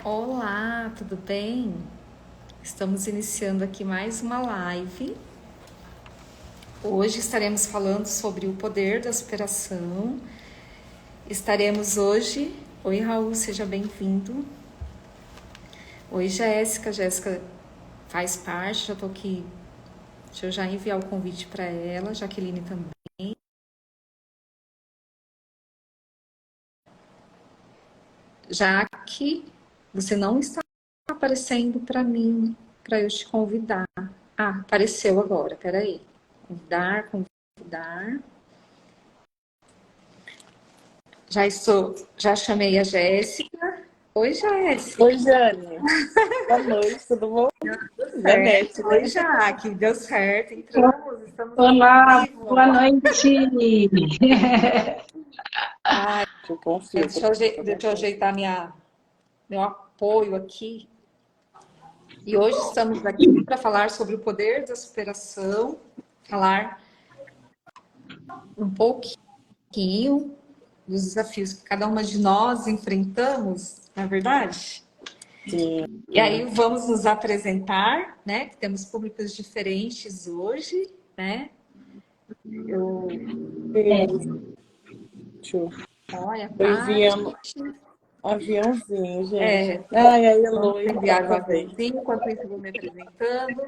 Olá, tudo bem? Estamos iniciando aqui mais uma live. Hoje estaremos falando sobre o poder da superação. Estaremos hoje... Oi, Raul, seja bem-vindo. Oi, Jéssica. Jéssica faz parte, já estou aqui. Deixa eu já enviar o convite para ela. Jaqueline também. Jaque, você não está aparecendo para mim, para eu te convidar. Ah, apareceu agora, peraí. Convidar. Já chamei a Jéssica. Oi, Jéssica. Oi, Jane. Boa noite, tudo bom? Janete, né? Oi, Jaque. Deu certo. Estamos ao Olá, vivo. boa noite. Eu confio. Deixa eu ajeitar meu apoio aqui. E hoje estamos aqui para falar sobre o poder da superação, falar um pouquinho dos desafios que cada uma de nós enfrentamos, não é verdade? Sim. E aí vamos nos apresentar, né? Que temos públicos diferentes hoje, né? Olha, Aviãozinho, gente. Ai, a Eloy. enviar o aviãozinho, enquanto isso eu vou me apresentando.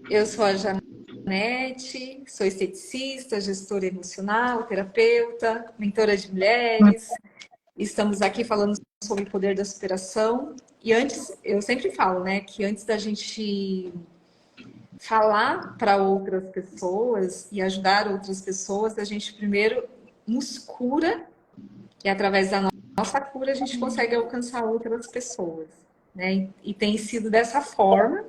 Eu sou a Janete, sou esteticista, gestora emocional, terapeuta, mentora de mulheres. Estamos aqui falando sobre o poder da superação. E antes, eu sempre falo, né, que antes da gente falar para outras pessoas e ajudar outras pessoas, a gente primeiro nos cura e através da nossa cura a gente consegue alcançar outras pessoas, né? E tem sido dessa forma,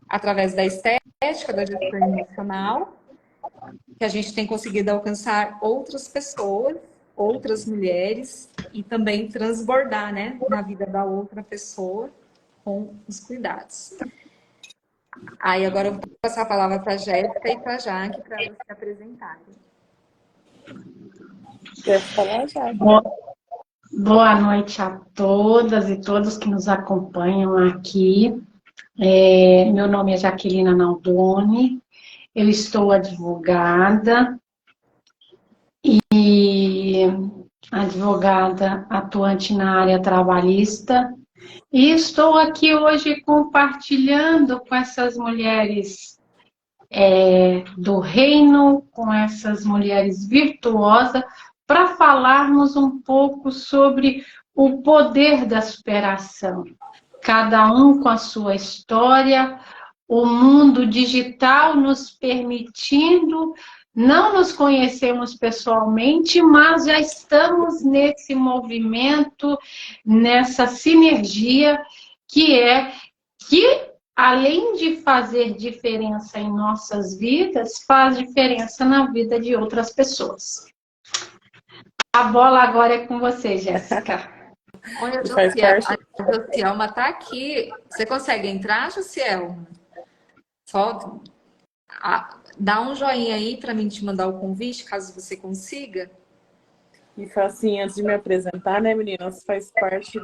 através da estética, da gestão emocional, que a gente tem conseguido alcançar outras pessoas, outras mulheres e também transbordar, né, na vida da outra pessoa com os cuidados. Aí agora eu vou passar a palavra para a Jéssica e para a Jaque para elas se apresentarem. Quer falar, Jaque? Boa noite a todas e todos que nos acompanham aqui. Meu nome é Jaqueline Naldoni, eu estou advogada e advogada atuante na área trabalhista. E estou aqui hoje compartilhando com essas mulheres do reino, com essas mulheres virtuosas, para falarmos um pouco sobre o poder da superação. Cada um com a sua história, o mundo digital nos permitindo, não nos conhecemos pessoalmente, mas já estamos nesse movimento, nessa sinergia que além de fazer diferença em nossas vidas, faz diferença na vida de outras pessoas. A bola agora é com você, Jéssica. Olha, a Josielma está aqui. Você consegue entrar, Josielma? Só dá um joinha aí para mim te mandar o convite, caso você consiga. E assim, antes de me apresentar, né, meninas, faz parte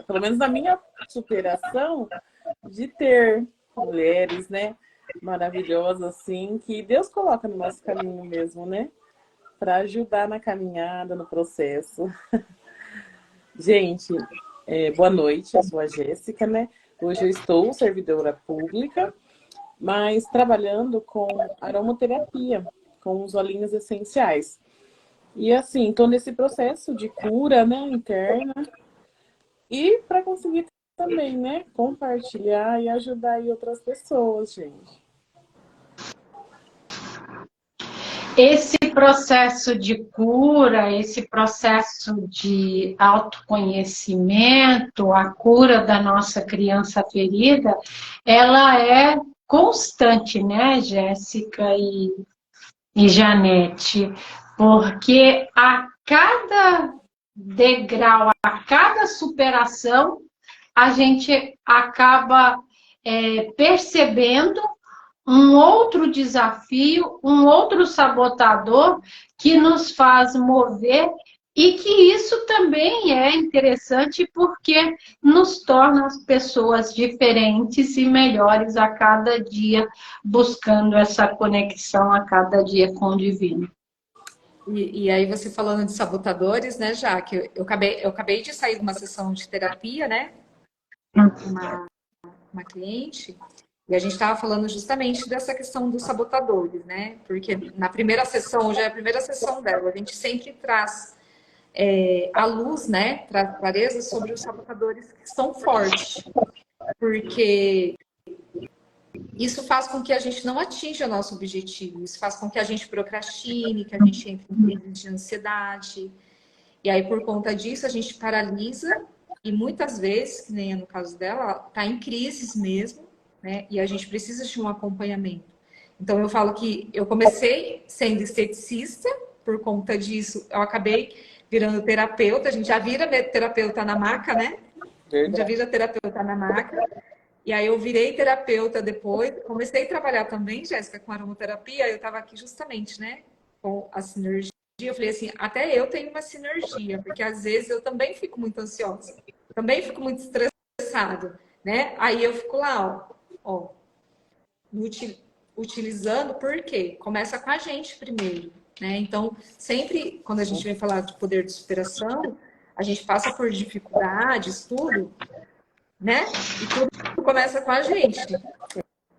pelo menos da minha superação, de ter mulheres, né, maravilhosas, assim, que Deus coloca no nosso caminho mesmo, né, para ajudar na caminhada, no processo. Gente, boa noite, eu sou a Jéssica, né, hoje eu estou servidora pública, mas trabalhando com aromaterapia, com os olhinhos essenciais. E assim, estou nesse processo de cura, né, interna, e para conseguir também, né, compartilhar e ajudar aí outras pessoas, gente. Esse processo de cura, esse processo de autoconhecimento, a cura da nossa criança ferida, ela é constante, né, Jéssica e Janete? Porque a cada degrau, a cada superação, a gente acaba percebendo um outro desafio, um outro sabotador que nos faz mover E que isso também é interessante porque nos torna as pessoas diferentes e melhores a cada dia, buscando essa conexão a cada dia com o divino. E aí você falando de sabotadores, né, Jaque? Eu acabei de sair de uma sessão de terapia, né? Uma cliente, e a gente estava falando justamente dessa questão dos sabotadores, né? Porque na primeira sessão, já é a primeira sessão dela, a gente sempre traz à luz, né? Traz clareza sobre os sabotadores que são fortes. Porque isso faz com que a gente não atinja o nosso objetivo, isso faz com que a gente procrastine, que a gente entre em crise de ansiedade. E aí, por conta disso, a gente paralisa e muitas vezes, que nem é no caso dela, está em crises mesmo, né? E a gente precisa de um acompanhamento. Então, eu falo que eu comecei sendo esteticista, por conta disso, eu acabei virando terapeuta. A gente já vira terapeuta na maca, né? A gente já vira terapeuta na maca. E aí eu virei terapeuta depois, comecei a trabalhar também, Jéssica, com aromaterapia. Eu estava aqui justamente, né, com a sinergia. Eu falei assim, até eu tenho uma sinergia, porque às vezes eu também fico muito ansiosa, também fico muito estressada, né? Aí eu fico lá, ó utilizando, por quê? Começa com a gente primeiro, né? Então, sempre quando a gente vem falar de poder de superação, a gente passa por dificuldades, tudo, né? E tudo começa com a gente.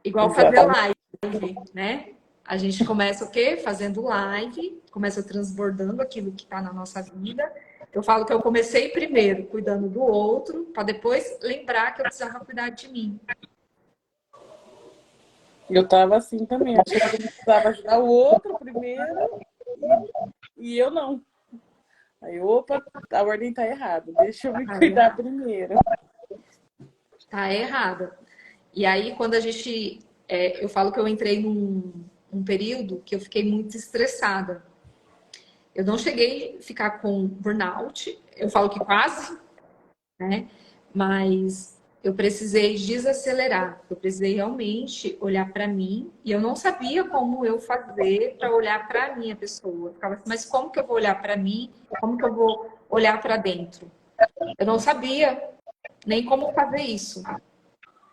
Igual fazer live, né? A gente começa o quê? Fazendo live, começa transbordando aquilo que está na nossa vida. Eu falo que eu comecei primeiro cuidando do outro, para depois lembrar que eu precisava cuidar de mim. Eu tava assim também, achei que eu precisava ajudar o outro primeiro e eu não. Aí, opa, a ordem tá errada, deixa eu me cuidar primeiro. Tá errada. E aí, quando a gente... eu falo que eu entrei num período que eu fiquei muito estressada. Eu não cheguei a ficar com burnout, eu falo que quase, né? Mas eu precisei desacelerar, eu precisei realmente olhar para mim e eu não sabia como eu fazer para olhar para a minha pessoa. Eu ficava assim, mas como que eu vou olhar para mim? Como que eu vou olhar para dentro? Eu não sabia nem como fazer isso.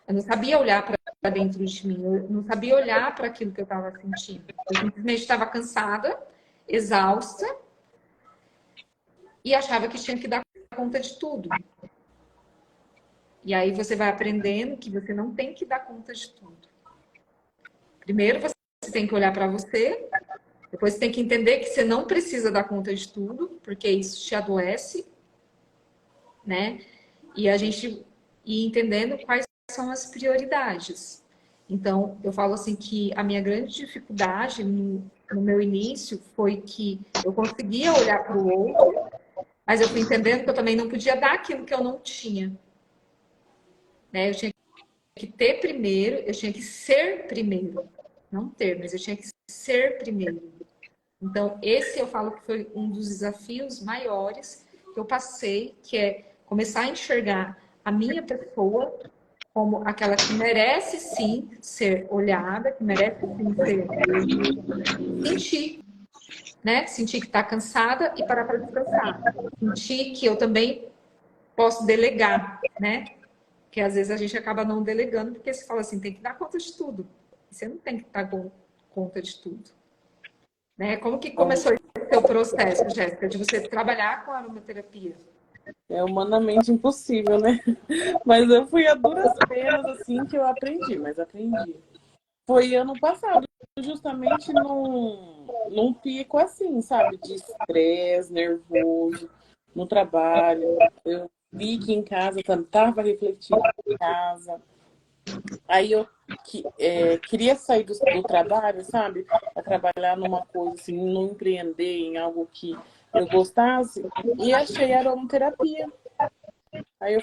Eu não sabia olhar para dentro de mim, eu não sabia olhar para aquilo que eu estava sentindo. Eu simplesmente estava cansada, exausta e achava que tinha que dar conta de tudo. E aí você vai aprendendo que você não tem que dar conta de tudo. Primeiro você tem que olhar para você, depois você tem que entender que você não precisa dar conta de tudo, porque isso te adoece, né? E a gente ir entendendo quais são as prioridades. Então, eu falo assim que a minha grande dificuldade no meu início foi que eu conseguia olhar para o outro, mas eu fui entendendo que eu também não podia dar aquilo que eu não tinha. Né? Eu tinha que ter primeiro, eu tinha que ser primeiro. Não ter, mas eu tinha que ser primeiro. Então, esse eu falo que foi um dos desafios maiores que eu passei, que é começar a enxergar a minha pessoa como aquela que merece sim ser olhada, que merece sim ser sentir, né? Sentir que está cansada e parar para descansar. Sentir que eu também posso delegar, né? Porque às vezes a gente acaba não delegando, porque você fala assim, tem que dar conta de tudo. Você não tem que dar conta de tudo. Né? Como que começou esse seu processo, Jéssica, de você trabalhar com a aromaterapia? É humanamente impossível, né? Mas eu fui a duras penas, assim, que eu aprendi, mas aprendi. Foi ano passado, justamente num pico assim, sabe? De estresse, nervoso, no trabalho. Eu vi que em casa, tava refletindo em casa. Aí eu queria sair do trabalho, sabe? Para trabalhar numa coisa assim, não empreender em algo que eu gostasse. E achei a aromaterapia. Aí eu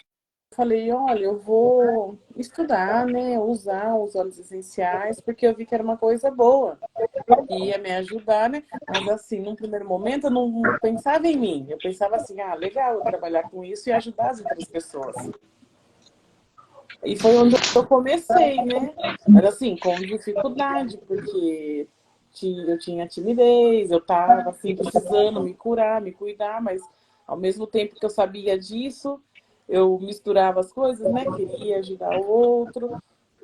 falei, olha, eu vou estudar, né? Usar os óleos essenciais, porque eu vi que era uma coisa boa. E ia me ajudar, né? Mas assim, num primeiro momento eu não pensava em mim. Eu pensava assim, ah, legal eu trabalhar com isso e ajudar as outras pessoas. E foi onde eu comecei, né? Mas assim, com dificuldade, porque eu tinha timidez, eu estava assim, precisando me curar, me cuidar, mas ao mesmo tempo que eu sabia disso, eu misturava as coisas, né? Queria ajudar o outro.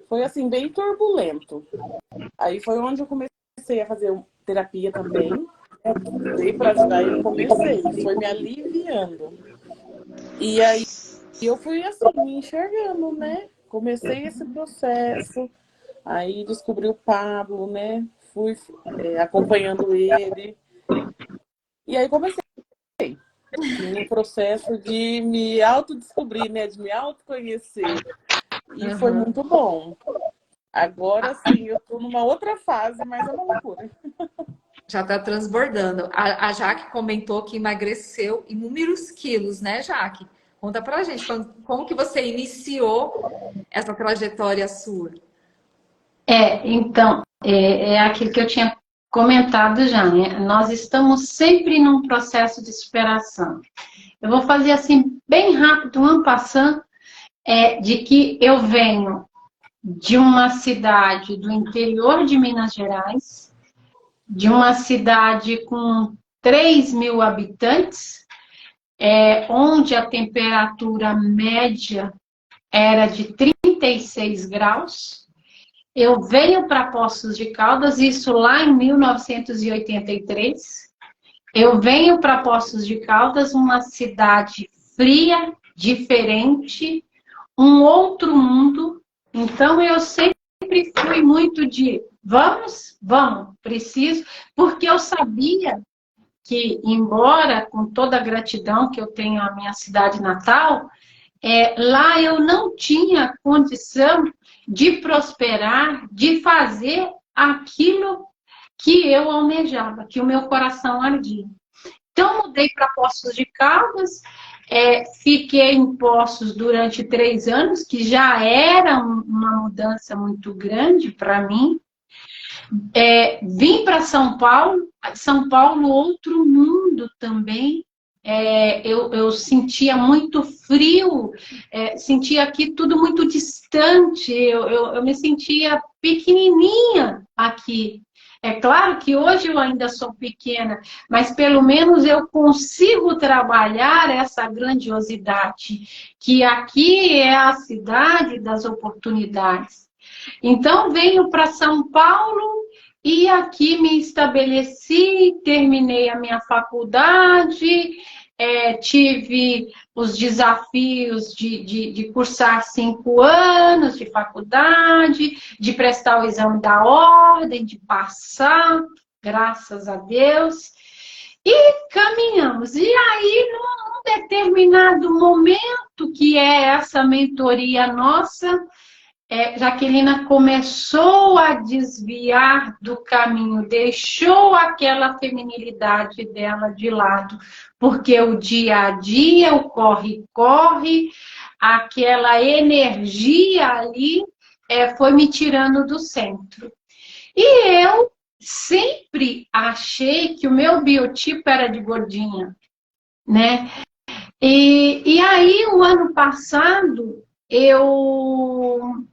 Foi assim, bem turbulento. Aí foi onde eu comecei a fazer terapia também. Eu dei para ajudar e eu comecei, foi me aliviando. E aí eu fui assim, me enxergando, né? Comecei esse processo, aí descobri o Pablo, né? Fui acompanhando ele. E aí comecei no processo de me autodescobrir, né? De me autoconhecer. E foi muito bom. Agora sim, eu tô numa outra fase, mas é uma loucura. Já está transbordando. A Jaque comentou que emagreceu inúmeros quilos, né, Jaque? Conta pra gente, como que você iniciou essa trajetória sua? Então, é aquilo que eu tinha comentado já, né? Nós estamos sempre num processo de superação. Eu vou fazer assim, bem rápido, um passant, de que eu venho de uma cidade do interior de Minas Gerais, de uma cidade com 3.000 habitantes, onde a temperatura média era de 36 graus. Eu venho para Poços de Caldas, isso lá em 1983. Eu venho para Poços de Caldas, uma cidade fria, diferente, um outro mundo. Então, eu sempre fui muito de vamos, preciso, porque eu sabia que, embora com toda a gratidão que eu tenho à minha cidade natal, lá eu não tinha condição de prosperar, de fazer aquilo que eu almejava, que o meu coração ardia. Então, mudei para Poços de Caldas, fiquei em Poços durante 3 anos, que já era uma mudança muito grande para mim. Vim para São Paulo, outro mundo também. Eu sentia muito frio, sentia aqui tudo muito distante, eu me sentia pequenininha aqui. É claro que hoje eu ainda sou pequena, mas pelo menos eu consigo trabalhar essa grandiosidade, que aqui é a cidade das oportunidades. Então, venho para São Paulo e aqui me estabeleci, terminei a minha faculdade, tive os desafios de cursar 5 anos de faculdade, de prestar o exame da ordem, de passar, graças a Deus, e caminhamos. E aí, num determinado momento, que é essa mentoria nossa, Jaquelina começou a desviar do caminho, deixou aquela feminilidade dela de lado, porque o dia a dia, o corre-corre, aquela energia ali foi me tirando do centro. E eu sempre achei que o meu biotipo era de gordinha, né? E aí, o ano passado, eu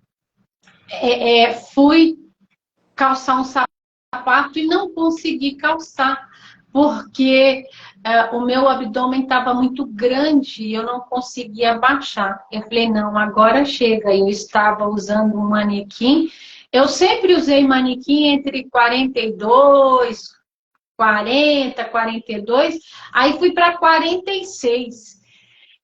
fui calçar um sapato e não consegui calçar, porque o meu abdômen estava muito grande e eu não conseguia baixar. Eu falei, não, agora chega. Eu estava usando um manequim. Eu sempre usei manequim entre 42, 40, 42. Aí fui para 46.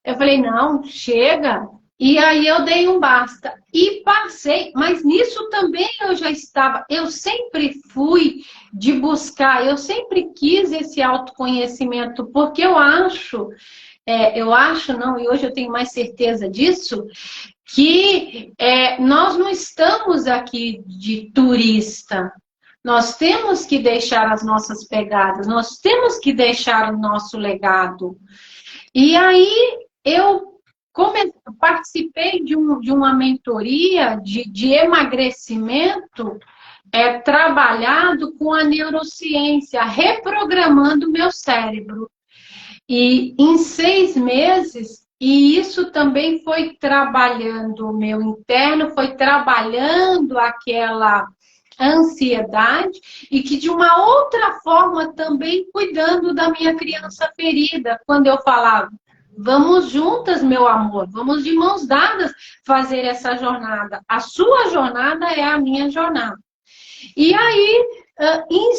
Eu falei, não, chega. E aí eu dei um basta. E passei, mas nisso também eu já estava. Eu sempre fui de buscar, eu sempre quis esse autoconhecimento, porque eu acho não, e hoje eu tenho mais certeza disso, que nós não estamos aqui de turista. Nós temos que deixar as nossas pegadas, nós temos que deixar o nosso legado. E aí eu participei de uma mentoria de emagrecimento trabalhado com a neurociência, reprogramando o meu cérebro. E em 6 meses, e isso também foi trabalhando o meu interno, foi trabalhando a ansiedade e que de uma outra forma também cuidando da minha criança ferida, quando eu falava, vamos juntas, meu amor, vamos de mãos dadas fazer essa jornada. A sua jornada é a minha jornada. E aí, em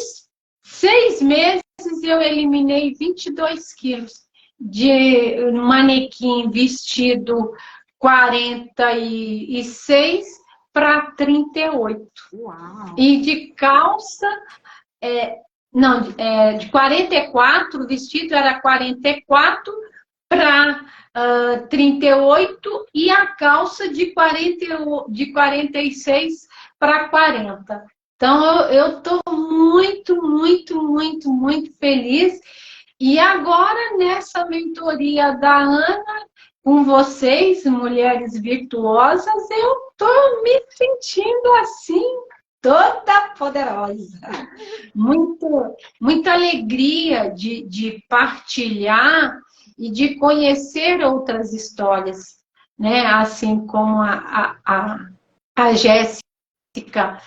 6 meses, eu eliminei 22 quilos de manequim vestido 46 para 38. Uau! E de calça, de 44, o vestido era 44 para 38 e a calça de 46 para 40. Então, eu estou muito, muito, muito, muito feliz. E agora, nessa mentoria da Ana, com vocês, mulheres virtuosas, eu estou me sentindo assim, toda poderosa. Muita alegria de partilhar e de conhecer outras histórias, né? Assim como a Jéssica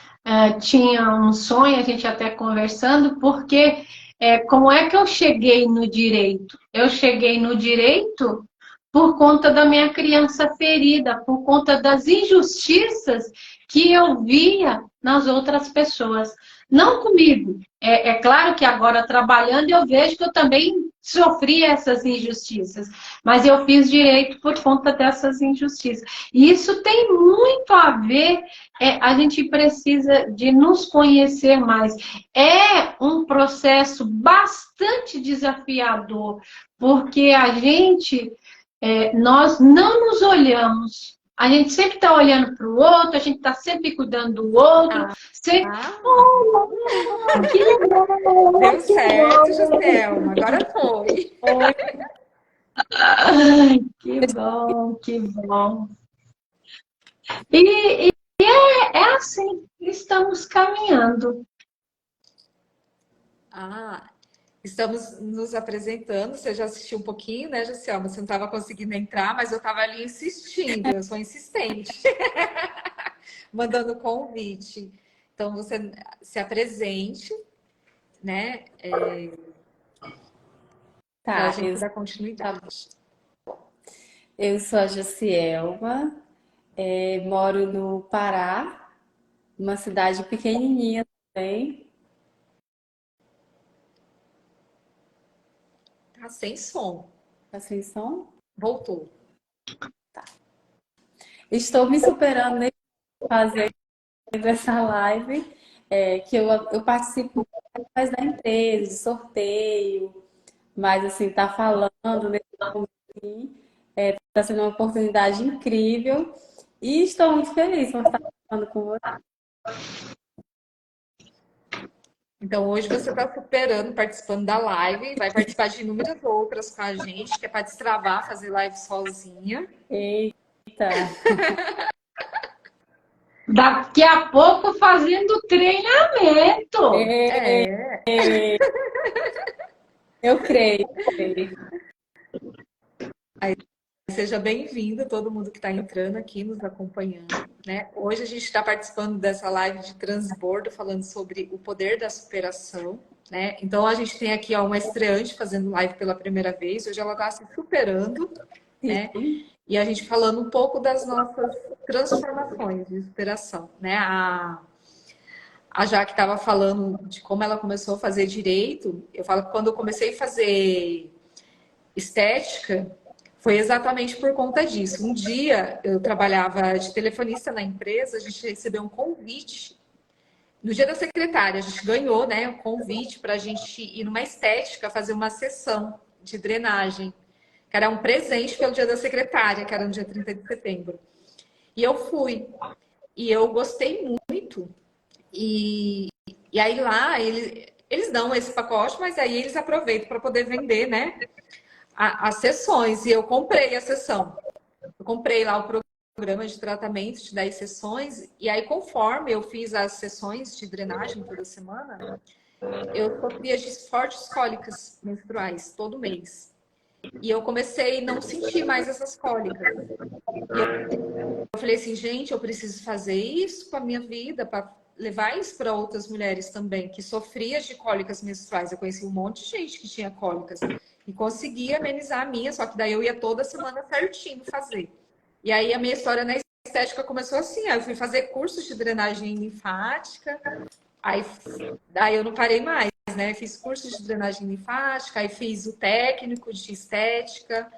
tinha um sonho, a gente até conversando, porque como é que eu cheguei no direito? Eu cheguei no direito por conta da minha criança ferida, por conta das injustiças que eu via nas outras pessoas. Não comigo. É claro que agora trabalhando eu vejo que eu também sofri essas injustiças, mas eu fiz direito por conta dessas injustiças. E isso tem muito a ver, a gente precisa de nos conhecer mais. É um processo bastante desafiador, porque nós não nos olhamos. A gente sempre está olhando para o outro, a gente está sempre cuidando do outro. Sempre... Que legal! Deu certo, Joselma. Agora foi. Ai, que bom, que bom. E é assim, estamos caminhando. Estamos nos apresentando. Você já assistiu um pouquinho, né, Joselma? Você não estava conseguindo entrar, mas eu estava ali insistindo. Eu sou insistente. Mandando convite. Então, você se apresente, né? Para a gente dar continuidade. Eu sou a Josielma, moro no Pará, uma cidade pequenininha também. Tá sem som. Tá sem som? Voltou. Tá. Estou me superando nesse fazer essa live, que eu participo mais da empresa, de sorteio, mas assim, tá falando nesse momento, tá sendo uma oportunidade incrível e estou muito feliz por estar falando com você. Então, hoje você está superando, participando da live, vai participar de inúmeras outras com a gente, que é para destravar, fazer live sozinha. Eita! Daqui a pouco fazendo treinamento. Eu creio. Seja bem-vindo, todo mundo que está entrando aqui, nos acompanhando, né? Hoje a gente está participando dessa live de transbordo, falando sobre o poder da superação, né? Então a gente tem aqui uma estreante fazendo live pela primeira vez, hoje ela está se superando, né? E a gente falando um pouco das nossas transformações de superação, né? A Jaque estava falando de como ela começou a fazer direito. Eu falo que quando eu comecei a fazer estética, foi exatamente por conta disso. Um dia, eu trabalhava de telefonista na empresa, a gente recebeu um convite. No dia da secretária, a gente ganhou, né, um convite para a gente ir numa estética, fazer uma sessão de drenagem, que era um presente pelo dia da secretária, que era no dia 30 de setembro. E eu fui. E eu gostei muito. E aí lá, eles dão esse pacote, mas aí eles aproveitam para poder vender, né? As sessões, e eu comprei a sessão. Eu comprei lá o programa de tratamento de 10 sessões, e aí conforme eu fiz as sessões de drenagem toda semana, eu sofria de fortes cólicas menstruais todo mês. E eu comecei a não sentir mais essas cólicas. E eu falei assim, gente, eu preciso fazer isso com a minha vida para levar isso para outras mulheres também, que sofriam de cólicas menstruais. Eu conheci um monte de gente que tinha cólicas e conseguia amenizar a minha, só que daí eu ia toda semana certinho fazer. E aí a minha história na estética começou assim, aí eu fui fazer cursos de drenagem linfática, aí daí eu não parei mais, né? Fiz cursos de drenagem linfática, aí fiz o técnico de estética.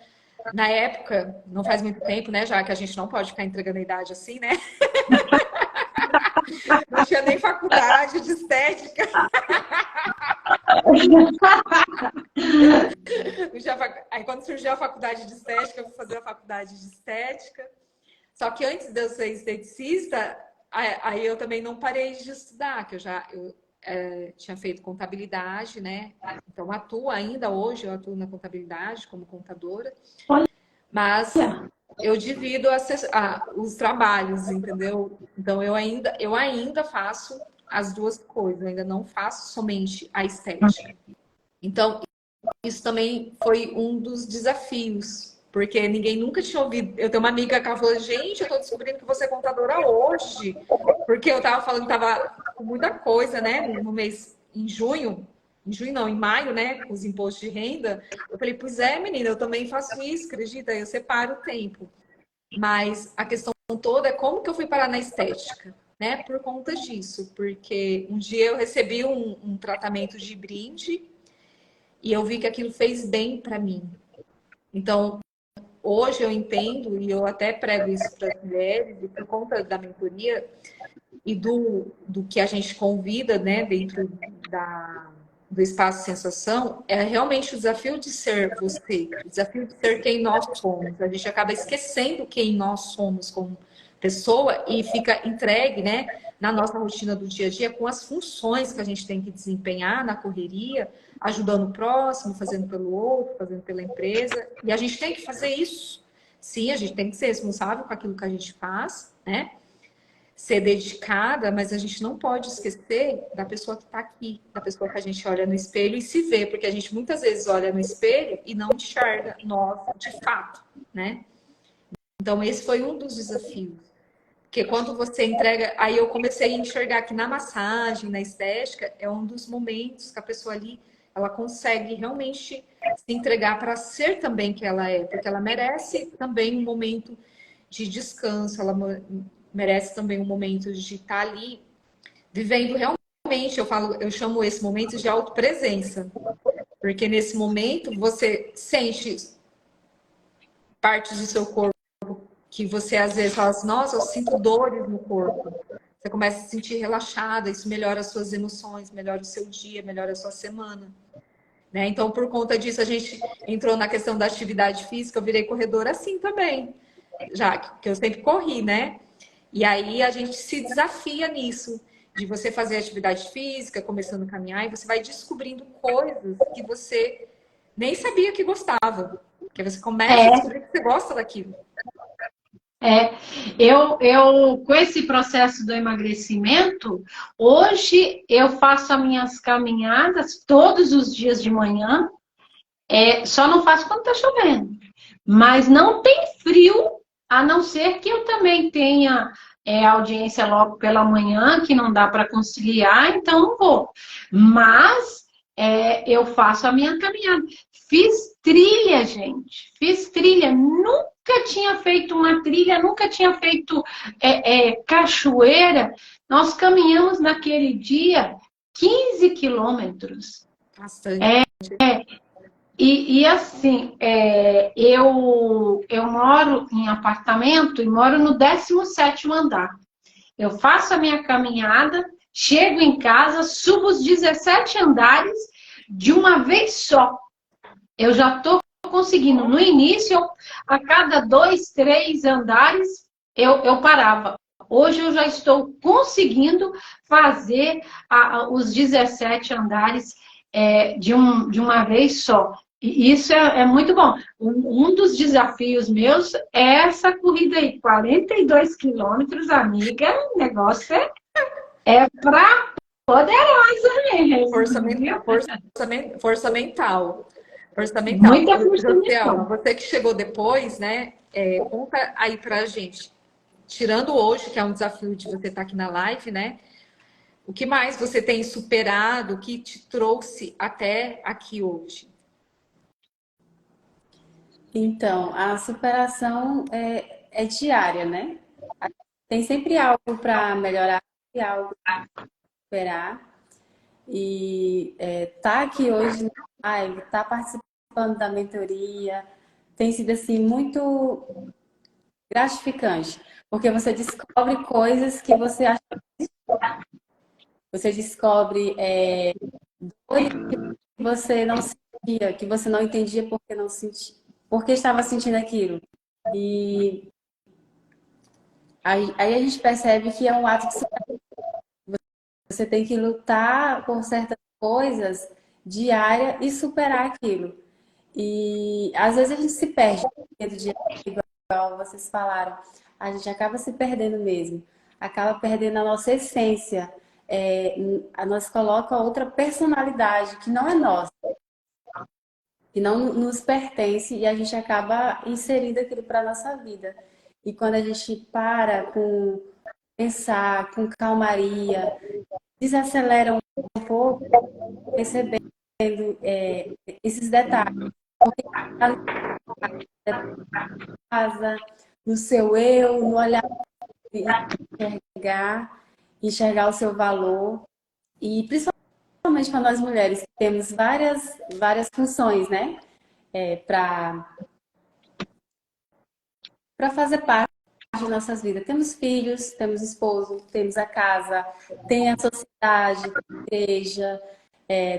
Na época, não faz muito tempo, né? Já que a gente não pode ficar entregando a idade assim, né? Não tinha nem faculdade de estética. Aí quando surgiu a faculdade de estética, eu fui fazer a faculdade de estética. Só que antes de eu ser esteticista, aí eu também não parei de estudar, que eu tinha feito contabilidade, né? Então atuo ainda hoje, eu atuo na contabilidade como contadora. Mas eu divido os trabalhos, entendeu? Então eu ainda faço as duas coisas, eu ainda não faço somente a estética. Então, isso também foi um dos desafios, porque ninguém nunca tinha ouvido. Eu tenho uma amiga que ela falou, gente, eu tô descobrindo que você é contadora hoje, porque eu tava falando que tava com muita coisa, né, no mês, em junho não, em maio, né, com os impostos de renda. Eu falei, pois é, menina, eu também faço isso, acredita? Eu separo o tempo. Mas a questão toda é como que eu fui parar na estética, né? Por conta disso, porque um dia eu recebi um tratamento de brinde e eu vi que aquilo fez bem para mim. Então, hoje eu entendo, e eu até prego isso para as mulheres, e por conta da mentoria e do que a gente convida, né, dentro do espaço sensação, é realmente o desafio de ser você, o desafio de ser quem nós somos. A gente acaba esquecendo quem nós somos como pessoa e fica entregue, né, na nossa rotina do dia a dia com as funções que a gente tem que desempenhar na correria, ajudando o próximo, fazendo pelo outro, fazendo pela empresa. E a gente tem que fazer isso. Sim, a gente tem que ser responsável com aquilo que a gente faz, né? Ser dedicada, mas a gente não pode esquecer da pessoa que está aqui, da pessoa que a gente olha no espelho e se vê, porque a gente muitas vezes olha no espelho e não enxerga nós de fato, né? Então, esse foi um dos desafios. Porque quando você entrega... Aí eu comecei a enxergar que na massagem, na estética, é um dos momentos que a pessoa ali, ela consegue realmente se entregar para ser também que ela é, porque ela merece também um momento de descanso, ela merece também um momento de estar ali vivendo realmente, eu chamo esse momento de autopresença, porque nesse momento você sente partes do seu corpo que você às vezes fala assim, nossa, eu sinto dores no corpo. Você começa a se sentir relaxada, isso melhora as suas emoções, melhora o seu dia, melhora a sua semana. Né? Então, por conta disso, a gente entrou na questão da atividade física, eu virei corredora assim também, já que eu sempre corri, né? E aí a gente se desafia nisso, de você fazer atividade física, começando a caminhar, e você vai descobrindo coisas que você nem sabia que gostava. Porque você começa a descobrir que você gosta daquilo. Eu com esse processo do emagrecimento, hoje eu faço as minhas caminhadas todos os dias de manhã, só não faço quando tá chovendo. Mas não tem frio, a não ser que eu também tenha audiência logo pela manhã, que não dá para conciliar, então não vou. Mas eu faço a minha caminhada. Fiz trilha, gente. Fiz trilha. Nunca tinha feito uma trilha, nunca tinha feito cachoeira. Nós caminhamos naquele dia 15 quilômetros. Bastante. E assim, eu moro em apartamento e moro no 17º andar. Eu faço a minha caminhada, chego em casa, subo os 17 andares de uma vez só. Eu já estou conseguindo. No início, a cada 2, 3 andares, eu parava. Hoje eu já estou conseguindo fazer os 17 andares de uma vez só. E isso é muito bom. Um dos desafios meus é essa corrida aí. 42 quilômetros, amiga, o negócio é para poderosa mesmo. Força mental. Muita força mental. Você que chegou depois, né? Conta aí pra gente. Tirando hoje, que é um desafio de você estar aqui na live, né? O que mais você tem superado, que te trouxe até aqui hoje? Então, a superação é diária, né? Tem sempre algo para melhorar, sempre algo para superar. E tá aqui hoje na live, tá participando da mentoria, tem sido assim muito gratificante, porque você descobre coisas que você acha, você descobre dores que você não sentia, que você não entendia porque não sentia, porque estava sentindo aquilo. E aí a gente percebe que é um ato que você tem que lutar por certas coisas diária e superar aquilo. E às vezes a gente se perde do dia, igual vocês falaram. A gente acaba se perdendo mesmo. Acaba perdendo a nossa essência. A nós coloca outra personalidade que não é nossa, que não nos pertence e a gente acaba inserindo aquilo para a nossa vida. E quando a gente para com pensar com calmaria, desacelera um pouco, percebendo esses detalhes. Porque tá na casa, no seu eu, no olhar, enxergar o seu valor. E principalmente para nós mulheres, que temos várias funções, né? Para fazer parte de nossas vidas. Temos filhos, temos esposo, temos a casa, tem a sociedade, a igreja,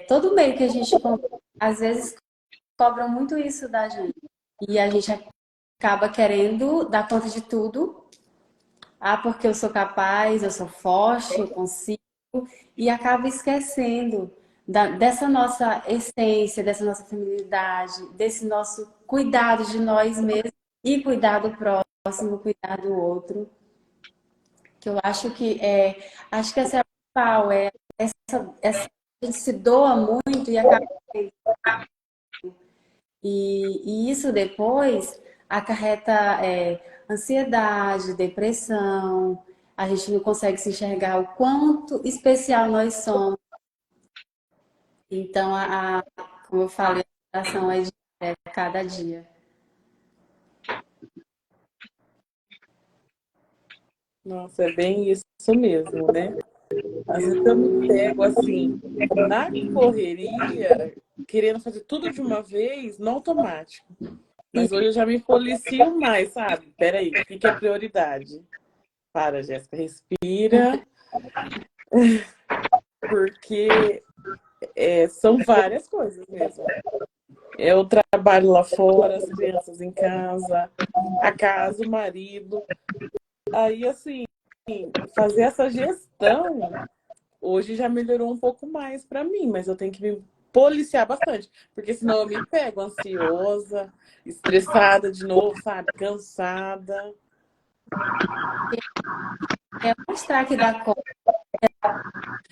todo meio que a gente às vezes cobram muito isso da gente. E a gente acaba querendo dar conta de tudo. Ah, porque eu sou capaz, eu sou forte, eu consigo. E acaba esquecendo dessa nossa essência, dessa nossa feminilidade, desse nosso cuidado de nós mesmos e cuidar do próximo, cuidar do outro. Que eu acho que essa é a principal, a gente se doa muito e acaba. E isso depois acarreta ansiedade, depressão, a gente não consegue se enxergar o quanto especial nós somos. Então, como eu falei, a oração é cada dia. Nossa, é bem isso mesmo, né? Às vezes eu me pego assim, na correria, querendo fazer tudo de uma vez, no automático. Mas hoje eu já me policio mais, sabe? Peraí, o que é prioridade? Para, Jéssica, respira, porque são várias coisas mesmo. É o trabalho lá fora, as crianças em casa, a casa, o marido. Aí, assim, fazer essa gestão hoje já melhorou um pouco mais para mim, mas eu tenho que me policiar bastante, porque senão eu me pego ansiosa, estressada de novo, sabe? Cansada. É mostrar que dá conta.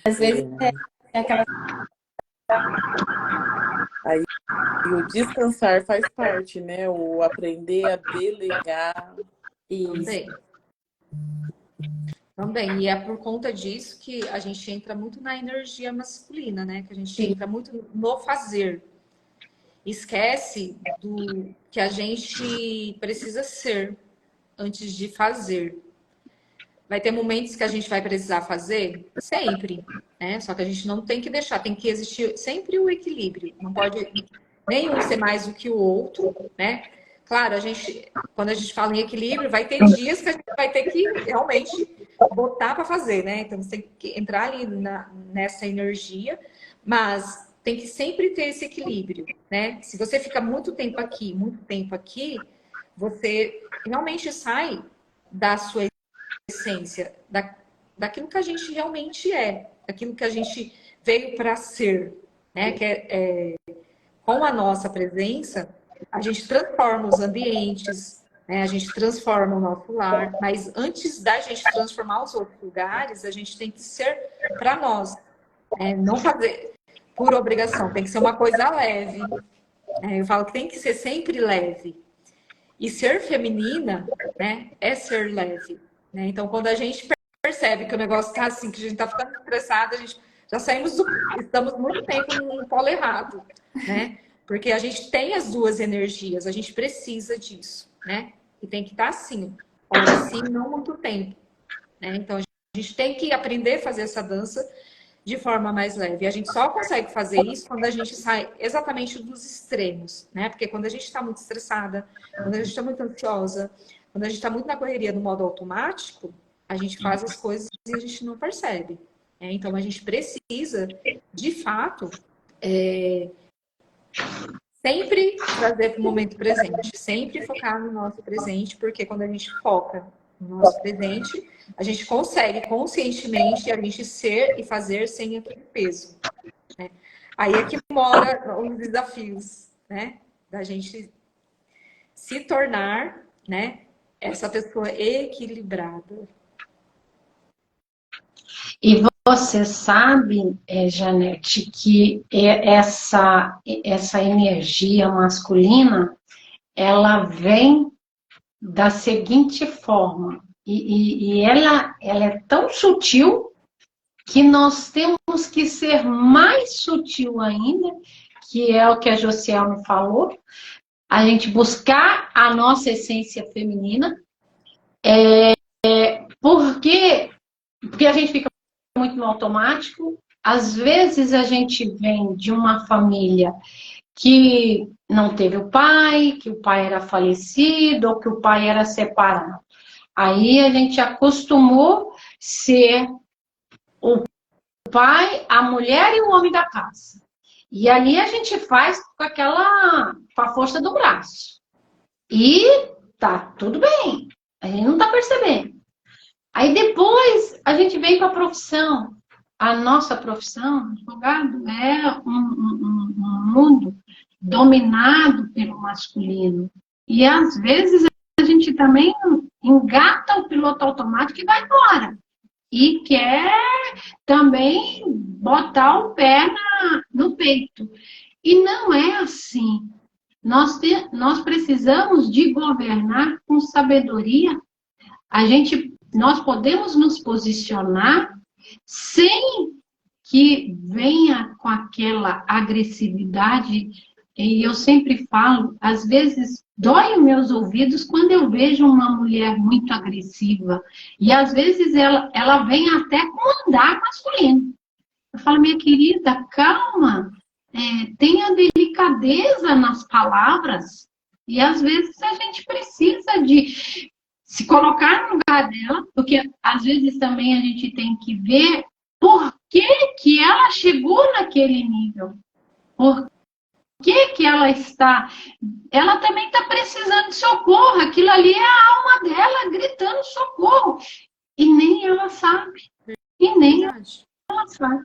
Às vezes aquela. Aí o descansar faz parte, né? O aprender a delegar. Também. Também. E é por conta disso que a gente entra muito na energia masculina, né? Que a gente entra muito no fazer. Esquece do que a gente precisa ser antes de fazer. Vai ter momentos que a gente vai precisar fazer? Sempre, né? Só que a gente não tem que deixar, tem que existir sempre o equilíbrio. Não pode nenhum ser mais do que o outro, né? Claro, quando a gente fala em equilíbrio, vai ter dias que a gente vai ter que realmente botar para fazer, né? Então, você tem que entrar ali nessa energia, mas tem que sempre ter esse equilíbrio, né? Se você fica muito tempo aqui, você realmente sai da sua essência, daquilo que a gente realmente daquilo que a gente veio para ser, né? Com a nossa presença, a gente transforma os ambientes, né? A gente transforma o nosso lar, mas antes da gente transformar os outros lugares, a gente tem que ser para nós, né? Não fazer por obrigação, tem que ser uma coisa leve. Eu falo que tem que ser sempre leve. E ser feminina, né, é ser leve. Né? Então, quando a gente percebe que o negócio tá assim, que a gente tá ficando estressada, a gente já estamos muito tempo no polo errado, né? Porque a gente tem as duas energias, a gente precisa disso, né? E tem que estar assim, hora sim, não muito tempo, né? Então a gente tem que aprender a fazer essa dança de forma mais leve. E a gente só consegue fazer isso quando a gente sai exatamente dos extremos, né? Porque quando a gente está muito estressada, quando a gente está muito ansiosa, quando a gente está muito na correria no modo automático, a gente faz as coisas e a gente não percebe, né? Então a gente precisa, de fato, sempre trazer para o momento presente, sempre focar no nosso presente, porque quando a gente foca no nosso presente, a gente consegue conscientemente a gente ser e fazer sem aquele peso, né? Aí é que mora os desafios, né? Da gente se tornar, né, essa pessoa equilibrada. E você sabe, Janete, que essa energia masculina, ela vem da seguinte forma, e ela é tão sutil que nós temos que ser mais sutil ainda, que é o que a Josiel falou, a gente buscar a nossa essência feminina, porque a gente fica muito no automático. Às vezes a gente vem de uma família que não teve o pai, que o pai era falecido ou que o pai era separado. Aí a gente acostumou ser o pai, a mulher e o homem da casa. E ali a gente faz com a força do braço. E tá tudo bem. A gente não tá percebendo. Aí depois a gente vem com a profissão. A nossa profissão, advogado, é um mundo dominado pelo masculino. E às vezes a gente também engata o piloto automático e vai embora. E quer também botar o pé no peito. E não é assim. Nós precisamos de governar com sabedoria. Nós podemos nos posicionar sem que venha com aquela agressividade. E eu sempre falo, às vezes dói os meus ouvidos quando eu vejo uma mulher muito agressiva. E às vezes ela vem até com andar masculino. Eu falo, minha querida, calma, tenha delicadeza nas palavras. E às vezes a gente precisa de se colocar no lugar dela, porque às vezes também a gente tem que ver por que ela chegou naquele nível. Por que ela está... Ela também está precisando de socorro. Aquilo ali é a alma dela gritando socorro. E nem ela sabe. E nem ela sabe.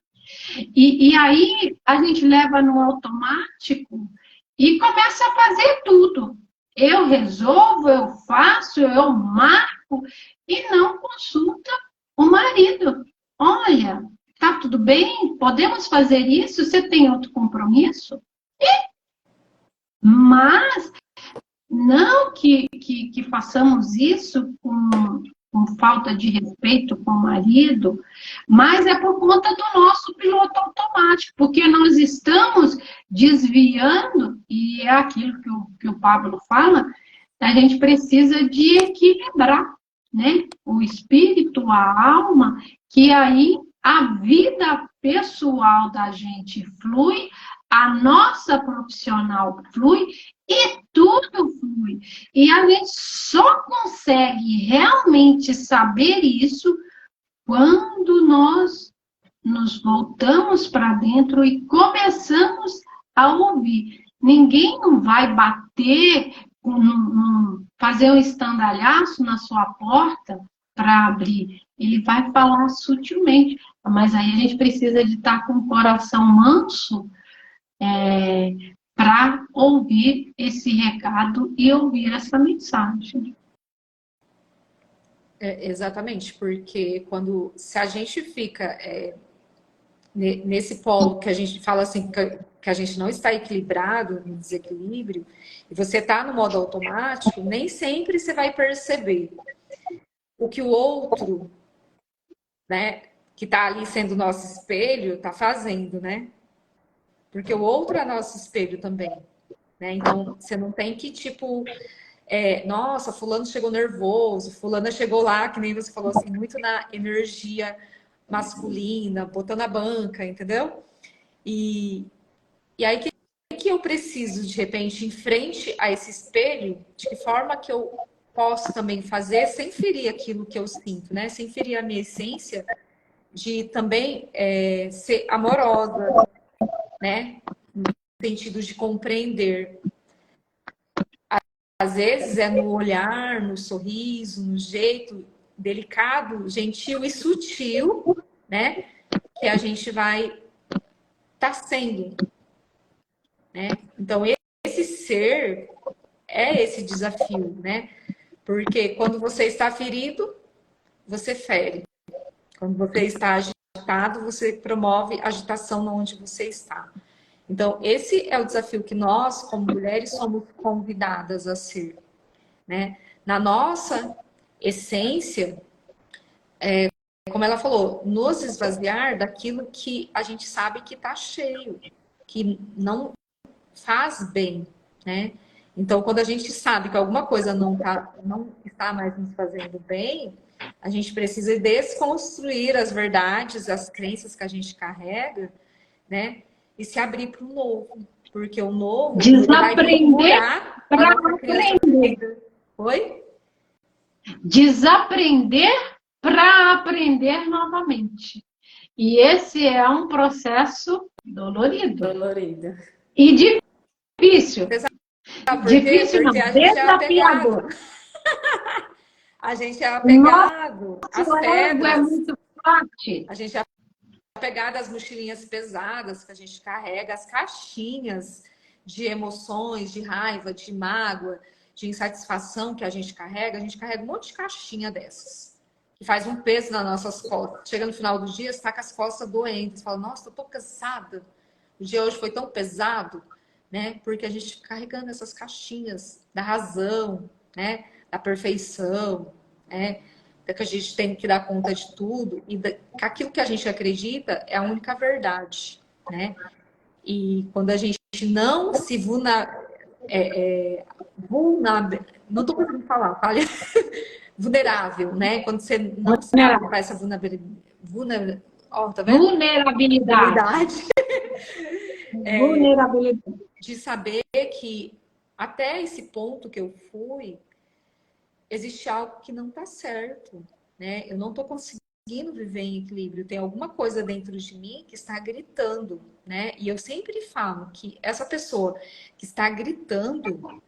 E aí a gente leva no automático e começa a fazer tudo. Eu resolvo, eu faço, eu marco e não consulta o marido. Olha, tá tudo bem? Podemos fazer isso? Você tem outro compromisso? Mas não que façamos isso com falta de respeito com o marido, mas é por conta do nosso piloto automático, porque nós estamos desviando, e é aquilo que o Pablo fala, a gente precisa de equilibrar, né? O espírito, a alma, que aí a vida pessoal da gente flui, a nossa profissional flui e tudo flui. E a gente só consegue realmente saber isso quando nós nos voltamos para dentro e começamos a ouvir. Ninguém não vai bater, fazer um estandalhaço na sua porta para abrir. Ele vai falar sutilmente. Mas aí a gente precisa de estar com o coração manso, para ouvir esse recado e ouvir essa mensagem. Exatamente, porque se a gente fica nesse polo que a gente fala assim, que a gente não está equilibrado, no desequilíbrio, e você está no modo automático, nem sempre você vai perceber o que o outro né, que está ali sendo nosso espelho, está fazendo, né? Porque o outro é nosso espelho também, né? Então, você não tem que, tipo, nossa, fulano chegou nervoso, fulana chegou lá, que nem você falou assim, muito na energia masculina, botando a banca, entendeu? E aí, que eu preciso, de repente, em frente a esse espelho, de que forma que eu posso também fazer sem ferir aquilo que eu sinto, né? Sem ferir a minha essência, de também ser amorosa, né? No sentido de compreender. Às vezes é no olhar, no sorriso, no jeito delicado, gentil e sutil, né? Que a gente vai estar sendo, né? Então, esse ser é esse desafio, né? Porque quando você está ferido, você fere. Quando você está agitado, você promove agitação onde você está. Então, esse é o desafio que nós, como mulheres, somos convidadas a ser, né? Na nossa essência, como ela falou, nos esvaziar daquilo que a gente sabe que está cheio, que não faz bem, né? Então, quando a gente sabe que alguma coisa não está mais nos fazendo bem, a gente precisa desconstruir as verdades, as crenças que a gente carrega, né? E se abrir para o novo. Porque o novo vai curar a nossa criança ferida. Oi? Desaprender para aprender novamente. E esse é um processo dolorido. Dolorido. E difícil. Sabe por quê? Difícil Porque não, a gente é desafiador. apegado. A gente é apegado às Nosso ego é pedras. muito forte. A gente é apegado às mochilinhas pesadas que a gente carrega, às caixinhas de emoções, de raiva, de mágoa, de insatisfação que a gente carrega um monte de caixinha dessas, que faz um peso nas nossas costas. Chega no final do dia, você está com as costas doentes, fala, nossa, eu tô cansada, o dia hoje foi tão pesado, né? Porque a gente fica carregando essas caixinhas da razão, né? Da perfeição, né? Que a gente tem que dar conta de tudo e que aquilo que a gente acredita é a única verdade, né? E quando a gente não se não estou conseguindo falar, fale vulnerável, né? Quando você não sabe para essa tá vendo? Vulnerabilidade. Vulnerabilidade. De saber que até esse ponto que eu fui, existe algo que não está certo, né? Eu não estou conseguindo viver em equilíbrio. Tem alguma coisa dentro de mim que está gritando, né? E eu sempre falo que essa pessoa que está gritando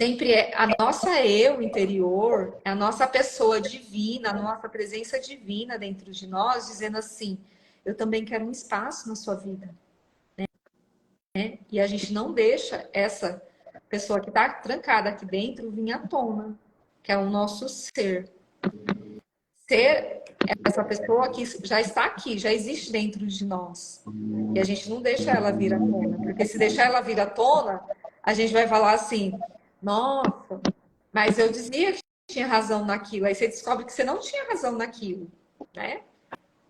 sempre é a nossa eu interior, é a nossa pessoa divina, a nossa presença divina dentro de nós, dizendo assim: eu também quero um espaço na sua vida, né? E a gente não deixa essa pessoa que está trancada aqui dentro vir à tona, que é o nosso ser. Ser essa pessoa que já está aqui, já existe dentro de nós. E a gente não deixa ela vir à tona. Porque se deixar ela vir à tona, a gente vai falar assim, nossa, mas eu dizia que tinha razão naquilo. Aí você descobre que você não tinha razão naquilo, né?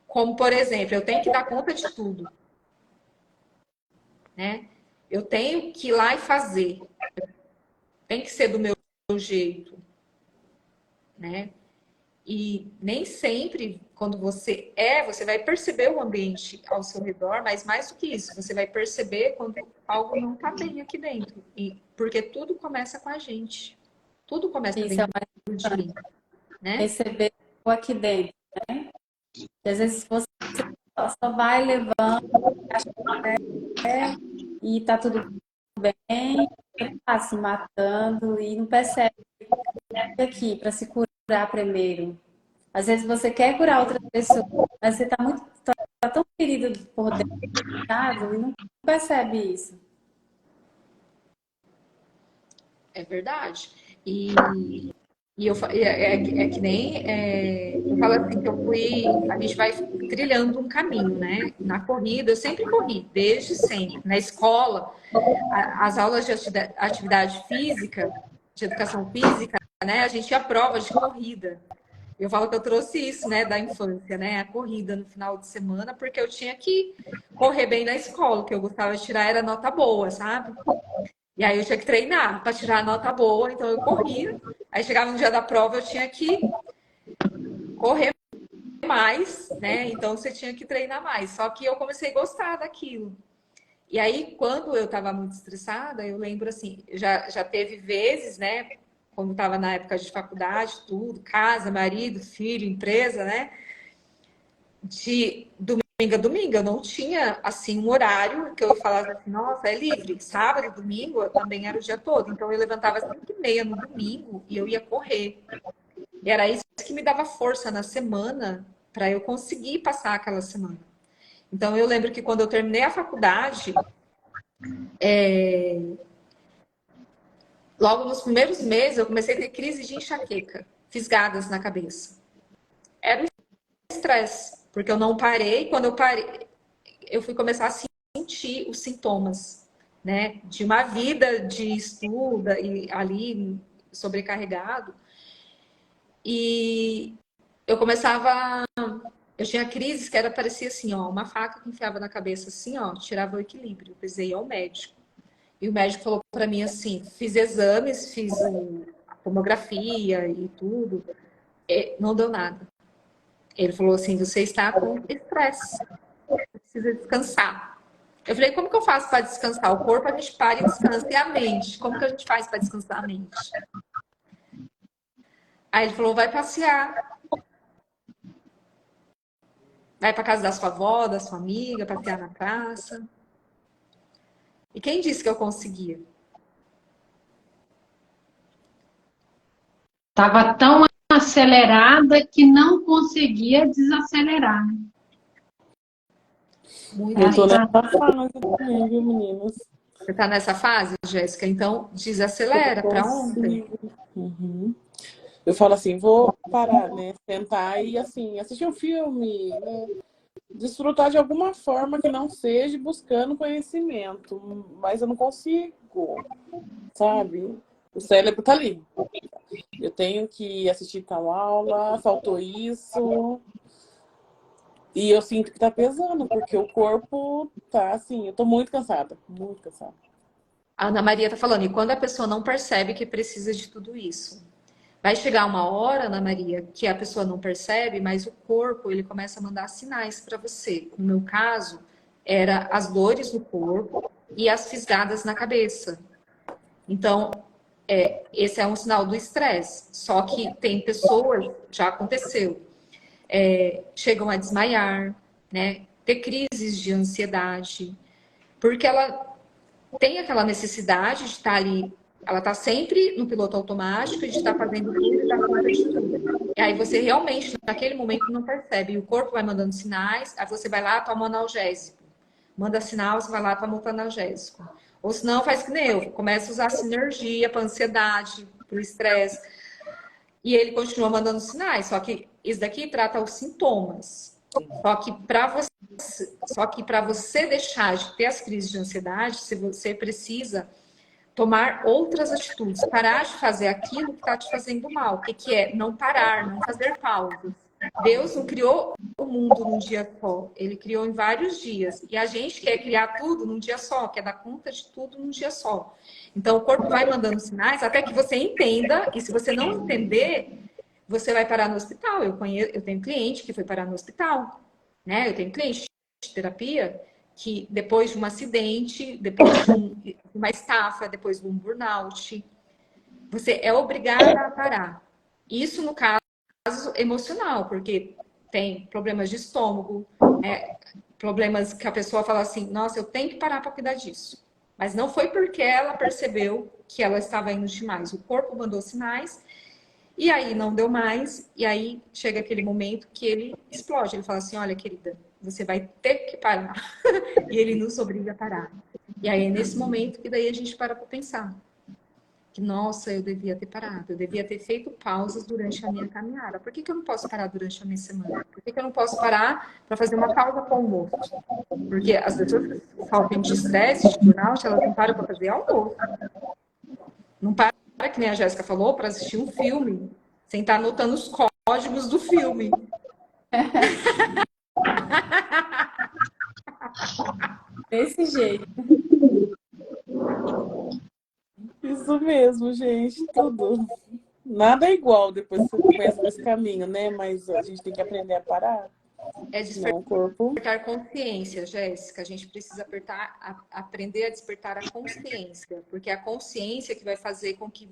Como, por exemplo, eu tenho que dar conta de tudo, né? Eu tenho que ir lá e fazer. Tem que ser do meu jeito, né? E nem sempre, quando você vai perceber o ambiente ao seu redor, mas mais do que isso, você vai perceber quando algo não está bem aqui dentro. Porque tudo começa com a gente. Tudo começa Isso dentro de mim, né? Receber o aqui dentro, né? E às vezes você só vai levando e tá tudo bem, tá se matando e não percebe aqui para se curar primeiro. Às vezes você quer curar outra pessoa, mas você tá tão ferido por dentro e não percebe isso. É verdade. É que nem eu falo assim que a gente vai trilhando um caminho, né? Na corrida, eu sempre corri, desde sempre. Na escola, as aulas de atividade física, de educação física, né? A gente tinha prova de corrida. Eu falo que eu trouxe isso, né, da infância, né? A corrida no final de semana, porque eu tinha que correr bem na escola, o que eu gostava de tirar era nota boa, sabe? E aí eu tinha que treinar para tirar a nota boa, então eu corria. Aí chegava no dia da prova, eu tinha que correr mais, né? Então você tinha que treinar mais. Só que eu comecei a gostar daquilo. E aí, quando eu estava muito estressada, eu lembro assim, já teve vezes, né? Quando estava na época de faculdade, tudo, casa, marido, filho, empresa, né? De domingo a domingo, eu não tinha assim um horário que eu falava assim, nossa, é livre. Sábado, domingo, também era o dia todo. Então eu levantava às 5h30 no domingo e eu ia correr. E era isso que me dava força na semana para eu conseguir passar aquela semana. Então eu lembro que quando eu terminei a faculdade, logo nos primeiros meses eu comecei a ter crise de enxaqueca, fisgadas na cabeça. Era o estresse, porque eu não parei. Quando eu parei, eu fui começar a sentir os sintomas, né, de uma vida de estudo e ali sobrecarregado. E eu começava, eu tinha crises que parecia assim, ó, uma faca que enfiava na cabeça assim, ó, tirava o equilíbrio. Eu precisei ir ao médico. E o médico falou para mim assim, fiz exames, fiz a tomografia e tudo, não deu nada. Ele falou assim, você está com estresse, precisa descansar. Eu falei, como que eu faço para descansar? O corpo a gente para e descansa. E a mente? Como que a gente faz para descansar a mente? Aí ele falou, vai passear. Vai para casa da sua avó, da sua amiga, passear na praça. E quem disse que eu conseguia? Estava tão acelerada que não conseguia desacelerar. Muito Eu tô isso. nessa fase também, viu, meninas? Você está nessa fase, Jéssica? Então, Eu não desacelera para ontem. consigo. Uhum. Eu falo assim, vou parar, né? Sentar e, assim, assistir um filme, né? Desfrutar de alguma forma que não seja buscando conhecimento. Mas eu não consigo, sabe? O cérebro tá ali. Eu tenho que assistir tal aula, faltou isso. E eu sinto que tá pesando, porque o corpo tá assim, eu tô muito cansada, muito cansada. A Ana Maria está falando, e quando a pessoa não percebe que precisa de tudo isso? Vai chegar uma hora, Ana Maria, que a pessoa não percebe, mas o corpo ele começa a mandar sinais para você. No meu caso, era as dores no corpo e as fisgadas na cabeça. Então, esse é um sinal do estresse. Só que tem pessoas, já aconteceu, chegam a desmaiar, né? Ter crises de ansiedade, porque ela tem aquela necessidade de estar ali, ela está sempre no piloto automático, de estar fazendo tudo e dar conta de tudo. E aí você realmente, naquele momento, não percebe. E o corpo vai mandando sinais, aí você vai lá, toma um analgésico. Manda sinal, você vai lá, toma outro analgésico. Ou senão faz que nem eu, começa a usar sinergia para ansiedade, para o estresse. E ele continua mandando sinais, só que isso daqui trata os sintomas. Só que para você deixar de ter as crises de ansiedade, você precisa tomar outras atitudes, parar de fazer aquilo que está te fazendo mal. O que é? Não parar, não fazer pausas. Deus não criou o mundo num dia só, ele criou em vários dias. E a gente quer criar tudo num dia só, quer dar conta de tudo num dia só. Então o corpo vai mandando sinais até que você entenda, e se você não entender, você vai parar no hospital. Eu tenho cliente que foi parar no hospital, né? Eu tenho cliente de terapia que depois de um acidente, depois de uma estafa, depois de um burnout, você é obrigada a parar. Isso no caso emocional, porque tem problemas de estômago, problemas que a pessoa fala assim, nossa, eu tenho que parar para cuidar disso. Mas não foi porque ela percebeu que ela estava indo demais. O corpo mandou sinais e aí não deu mais. E aí chega aquele momento que ele explode. Ele fala assim, olha, querida, você vai ter que parar. E ele nos obriga a parar. E aí é nesse momento que daí a gente para pensar. Que, nossa, eu devia ter parado. Eu devia ter feito pausas durante a minha caminhada. Por que eu não posso parar durante a minha semana? Por que eu não posso parar para fazer uma pausa com o almoço? Porque as pessoas que sofrem de estresse, de burnout, elas não param para fazer almoço. Não para, que nem a Jéssica falou, para assistir um filme, sem estar anotando os códigos do filme. Desse jeito. Isso mesmo, gente, tudo. Nada é igual depois que você começa nesse caminho, né? Mas a gente tem que aprender a parar. É Senão o corpo. despertar consciência, Jéssica. A gente precisa aprender a despertar a consciência, porque é a consciência que vai fazer com que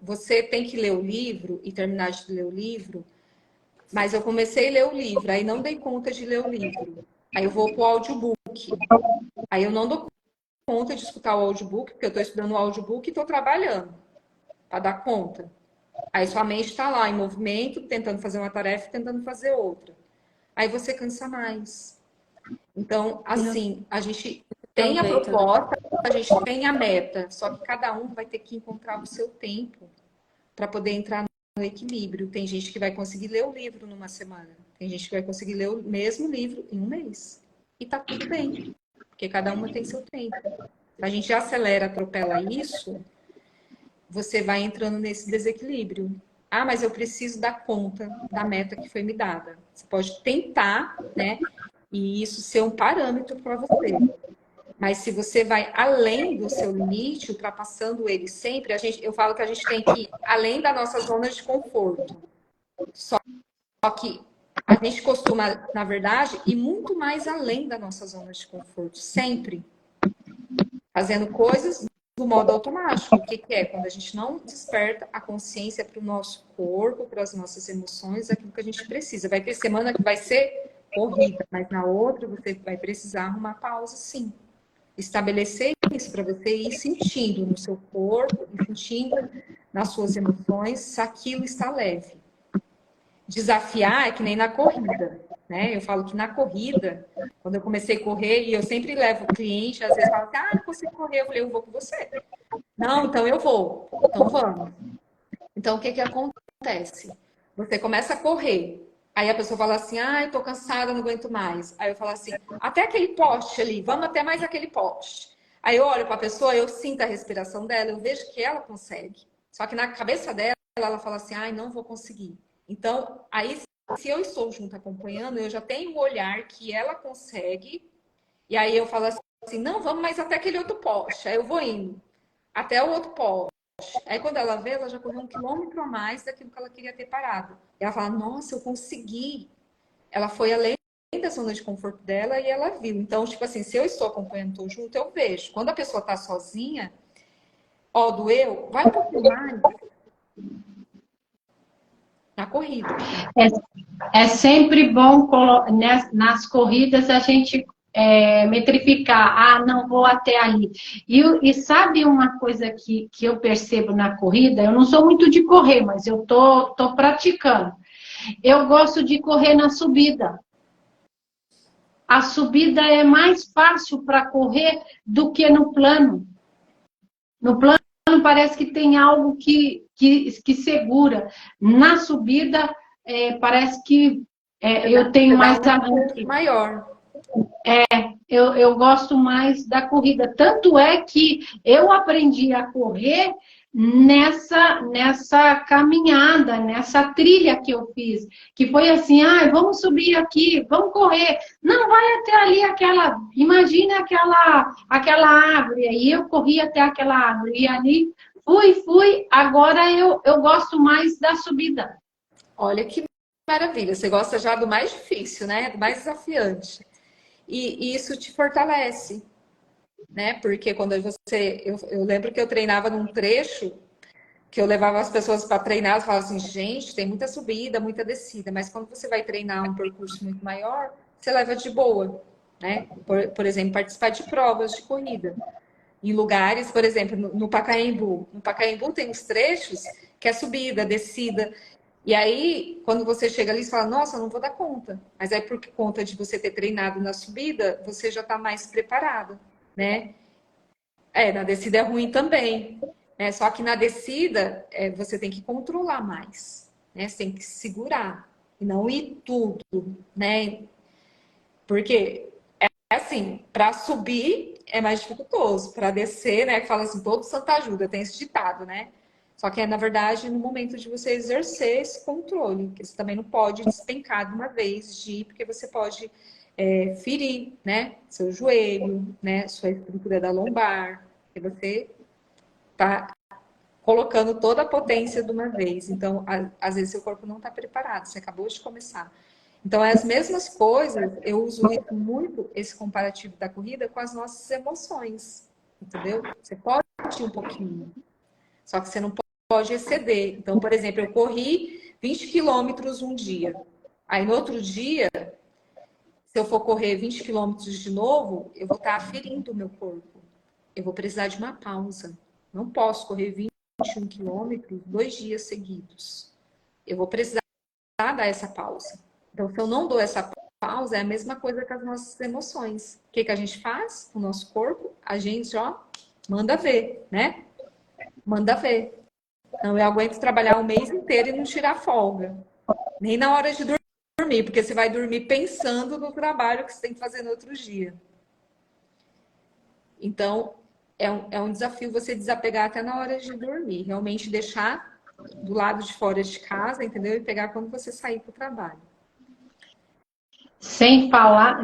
você tem que ler o livro e terminar de ler o livro. Mas eu comecei a ler o livro, aí não dei conta de ler o livro. Aí eu vou para o audiobook. Aí eu não dou conta de escutar o audiobook, porque eu estou estudando o audiobook e estou trabalhando para dar conta. Aí sua mente está lá em movimento, tentando fazer uma tarefa e tentando fazer outra. Aí você cansa mais. Então, assim, a gente tem a Aproveita, né? proposta, a gente tem a meta, só que cada um vai ter que encontrar o seu tempo para poder entrar no equilíbrio. Tem gente que vai conseguir ler o livro numa semana, tem gente que vai conseguir ler o mesmo livro em um mês. E tá tudo bem, porque cada uma tem seu tempo. Se a gente acelera, atropela isso, você vai entrando nesse desequilíbrio. Ah, mas eu preciso dar conta da meta que foi me dada. Você pode tentar, né? E isso ser um parâmetro para você. Mas se você vai além do seu limite, ultrapassando ele sempre, eu falo que a gente tem que ir além da nossa zona de conforto. Só que a gente costuma, na verdade, ir muito mais além da nossa zona de conforto, sempre. Fazendo coisas do modo automático. O que é? Quando a gente não desperta a consciência para o nosso corpo, para as nossas emoções, aquilo que a gente precisa. Vai ter semana que vai ser corrida, mas na outra você vai precisar arrumar pausa, sim. Estabelecer isso para você ir sentindo no seu corpo, e sentindo nas suas emoções, se aquilo está leve. Desafiar é que nem na corrida, né? Eu falo que na corrida, quando eu comecei a correr, e eu sempre levo o cliente, às vezes fala assim, ah, você correu, eu falei, eu vou com você. Não, então eu vou. Então vamos. Então o que que acontece? Você começa a correr, aí a pessoa fala assim, ah, eu tô cansada, não aguento mais. Aí eu falo assim, até aquele poste ali, vamos até mais aquele poste. Aí eu olho para a pessoa, eu sinto a respiração dela, eu vejo que ela consegue. Só que na cabeça dela, ela fala assim, ai, não vou conseguir. Então, aí, se eu estou junto acompanhando, eu já tenho o olhar que ela consegue, e aí eu falo assim, não, vamos mais até aquele outro poste. Aí eu vou indo até o outro poste. Aí quando ela vê, ela já correu 1 quilômetro a mais daquilo que ela queria ter parado. E ela fala, nossa, eu consegui. Ela foi além da zona de conforto dela e ela viu. Então, tipo assim, se eu estou acompanhando, estou junto, eu vejo. Quando a pessoa está sozinha, ó, doeu, vai um pouquinho mais na corrida. É sempre bom nas corridas a gente metrificar, ah, não vou até ali. E sabe uma coisa que eu percebo na corrida? Eu não sou muito de correr, mas eu tô praticando. Eu gosto de correr na subida. A subida é mais fácil para correr do que no plano. No plano parece que tem algo que segura. Na subida, parece que eu tenho mais um maior. Eu gosto mais da corrida. Tanto é que eu aprendi a correr nessa caminhada, nessa trilha que eu fiz. Que foi assim, ah, vamos subir aqui, vamos correr. Não, vai até ali imagina aquela árvore. Aí eu corri até aquela árvore. E ali fui. Agora eu gosto mais da subida. Olha que maravilha. Você gosta já do mais difícil, né? Do mais desafiante. E isso te fortalece, né? Porque quando eu lembro que eu treinava num trecho que eu levava as pessoas para treinar, eu falava assim, gente, tem muita subida, muita descida, mas quando você vai treinar um percurso muito maior, você leva de boa, né? Por exemplo, participar de provas de corrida. Em lugares, por exemplo, no Pacaembu. No Pacaembu tem uns trechos que é subida, descida. E aí, quando você chega ali, você fala, nossa, eu não vou dar conta. Mas aí, por conta de você ter treinado na subida, você já está mais preparado, né? Na descida é ruim também, né? Só que na descida, você tem que controlar mais, né? Você tem que segurar e não ir tudo, né? Porque, assim, para subir é mais dificultoso. Para descer, né? Fala assim, todo santo ajuda, tem esse ditado, né? Só que é, na verdade, no momento de você exercer esse controle, que você também não pode despencar de uma vez de ir, porque você pode ferir, né? Seu joelho, né? Sua estrutura da lombar, e você tá colocando toda a potência de uma vez. Então, às vezes, seu corpo não está preparado, você acabou de começar. Então, é as mesmas coisas, eu uso muito esse comparativo da corrida com as nossas emoções, entendeu? Você pode ir um pouquinho, só que você não pode exceder. Então, por exemplo, eu corri 20 quilômetros um dia. Aí, no outro dia, se eu for correr 20 quilômetros de novo, eu vou estar ferindo o meu corpo. Eu vou precisar de uma pausa. Não posso correr 21 quilômetros 2 dias seguidos. Eu vou precisar dar essa pausa. Então, se eu não dou essa pausa, é a mesma coisa com as nossas emoções. O que, que a gente faz com o nosso corpo? A gente, ó, manda ver, né? Manda ver. Não, eu aguento trabalhar o mês inteiro e não tirar folga. Nem na hora de dormir, porque você vai dormir pensando no trabalho que você tem que fazer no outro dia. Então, é um desafio você desapegar até na hora de dormir. Realmente deixar do lado de fora de casa, entendeu? E pegar quando você sair para o trabalho. Sem falar,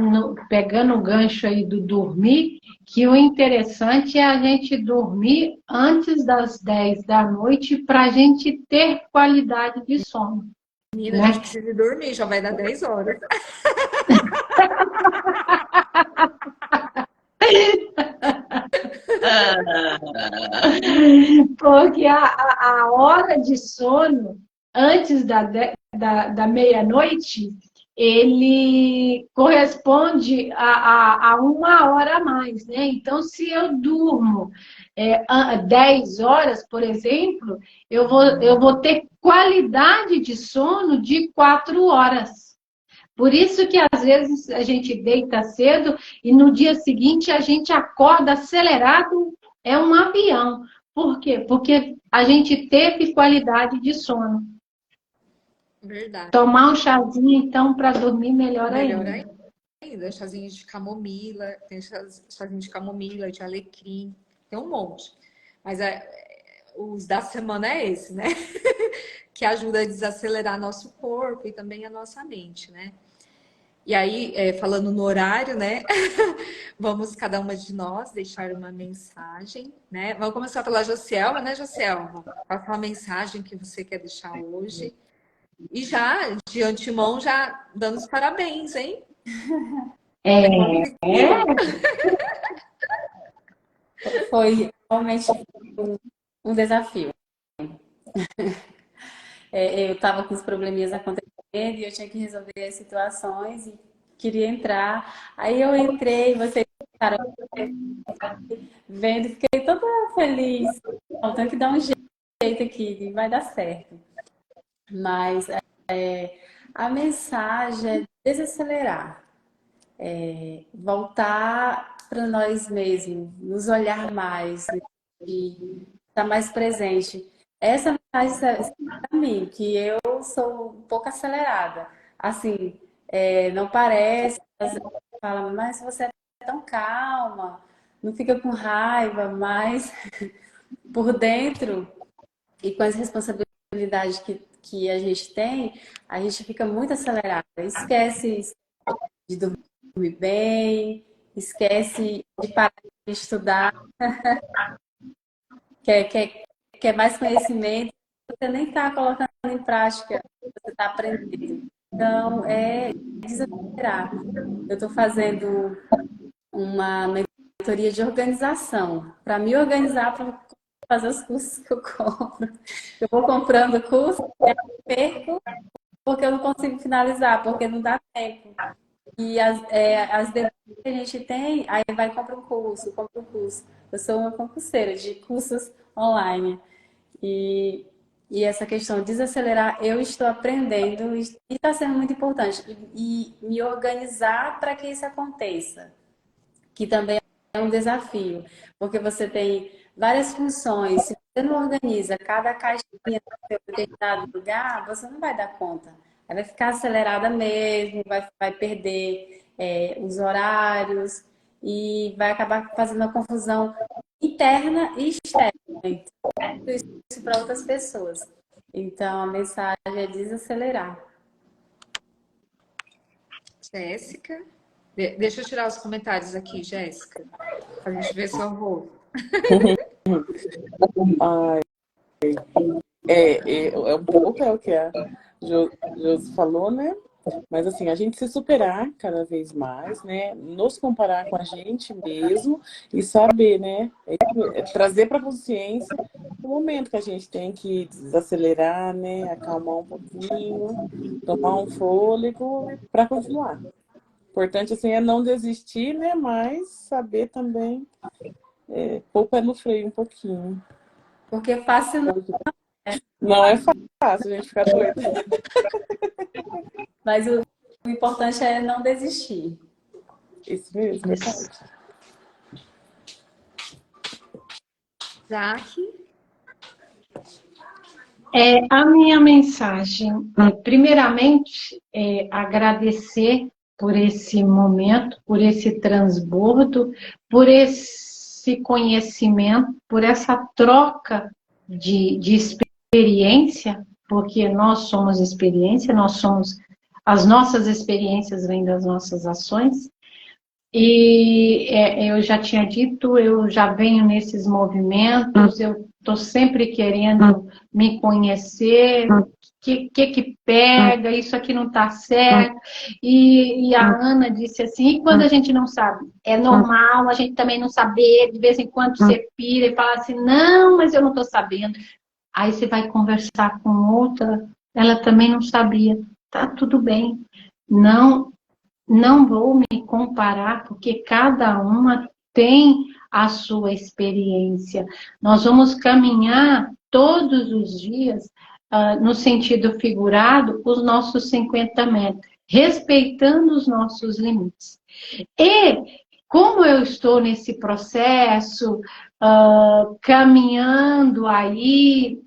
pegando o gancho aí do dormir, que o interessante é a gente dormir antes das 10 da noite para a gente ter qualidade de sono. Menina, a Né? gente precisa dormir, já vai dar 10 horas. Porque a hora de sono, antes da meia-noite, ele corresponde a 1 hora a mais, né? Então, se eu durmo 10 horas, por exemplo, eu vou ter qualidade de sono de 4 horas. Por isso que às vezes a gente deita cedo e no dia seguinte a gente acorda acelerado, é um avião. Por quê? Porque a gente teve qualidade de sono. Verdade. Tomar um chazinho, então, para dormir melhor Melhor ainda. ainda. Chazinho de camomila, tem chazinho de camomila, de alecrim, tem um monte. Mas os da semana é esse, né? Que ajuda a desacelerar nosso corpo e também a nossa mente, né? E aí, falando no horário, né? Vamos, cada uma de nós, deixar uma mensagem, né? Vamos começar pela Josielma, né, Josielma? Qual é a mensagem que você quer deixar hoje? E já, de antemão, já dando os parabéns, hein? Foi realmente um desafio. Eu estava com os probleminhas acontecendo e eu tinha que resolver as situações e queria entrar. Aí eu entrei, vocês ficaram vendo, fiquei toda feliz. Não, tenho que dar um jeito aqui, vai dar certo. Mas a mensagem é desacelerar, voltar para nós mesmos, nos olhar mais e estar mais presente. Essa mensagem para mim, que eu sou um pouco acelerada. Assim, não parece, às vezes fala, mas você é tão calma, não fica com raiva, mas por dentro e com as responsabilidades que a gente tem, a gente fica muito acelerada. Esquece de dormir bem, esquece de parar de estudar, quer mais conhecimento, você nem está colocando em prática, você está aprendendo. Então, é desacelerar. Eu estou fazendo uma mentoria de organização, para me organizar para fazer os cursos que eu compro. Eu vou comprando curso, perco, porque eu não consigo finalizar, porque não dá tempo. E as demandas que a gente tem, aí vai compra um curso, compra um curso. Eu sou uma concurseira de cursos online. E, e essa questão de desacelerar, eu estou aprendendo e está sendo muito importante. E me organizar para que isso aconteça, que também é um desafio, porque você tem várias funções. Se você não organiza cada caixinha no seu determinado lugar, você não vai dar conta. Aí vai ficar acelerada mesmo, vai perder os horários e vai acabar fazendo uma confusão interna e externa. Então, isso para outras pessoas. Então, a mensagem é desacelerar. Jéssica. Deixa eu tirar os comentários aqui, Jéssica. Pra gente ver se eu vou. Ai, é um pouco o que a Josi falou, né? Mas assim, a gente se superar cada vez mais, né? Nos comparar com a gente mesmo e saber, né? Trazer para a consciência o momento que a gente tem que desacelerar, né? Acalmar um pouquinho, tomar um fôlego para continuar. O importante assim é não desistir, né? Mas saber também pôr o pé no freio um pouquinho. Porque fácil Não é fácil a gente ficar doido. mas o importante é não desistir. Isso mesmo, verdade. Jaque. A minha mensagem, primeiramente, é agradecer por esse momento, por esse transbordo, por esse conhecimento, por essa troca de experiência, porque nós somos experiência, as nossas experiências vêm das nossas ações. E eu já tinha dito, eu já venho nesses movimentos, eu estou sempre querendo me conhecer, o que pega, isso aqui não está certo. E a Ana disse assim, e quando a gente não sabe? É normal a gente também não saber, de vez em quando você pira e fala assim, não, mas eu não estou sabendo. Aí você vai conversar com outra, ela também não sabia. Tá tudo bem. Não vou me comparar, porque cada uma tem a sua experiência. Nós vamos caminhar todos os dias, no sentido figurado, os nossos 50 metros, respeitando os nossos limites. E, como eu estou nesse processo, caminhando aí,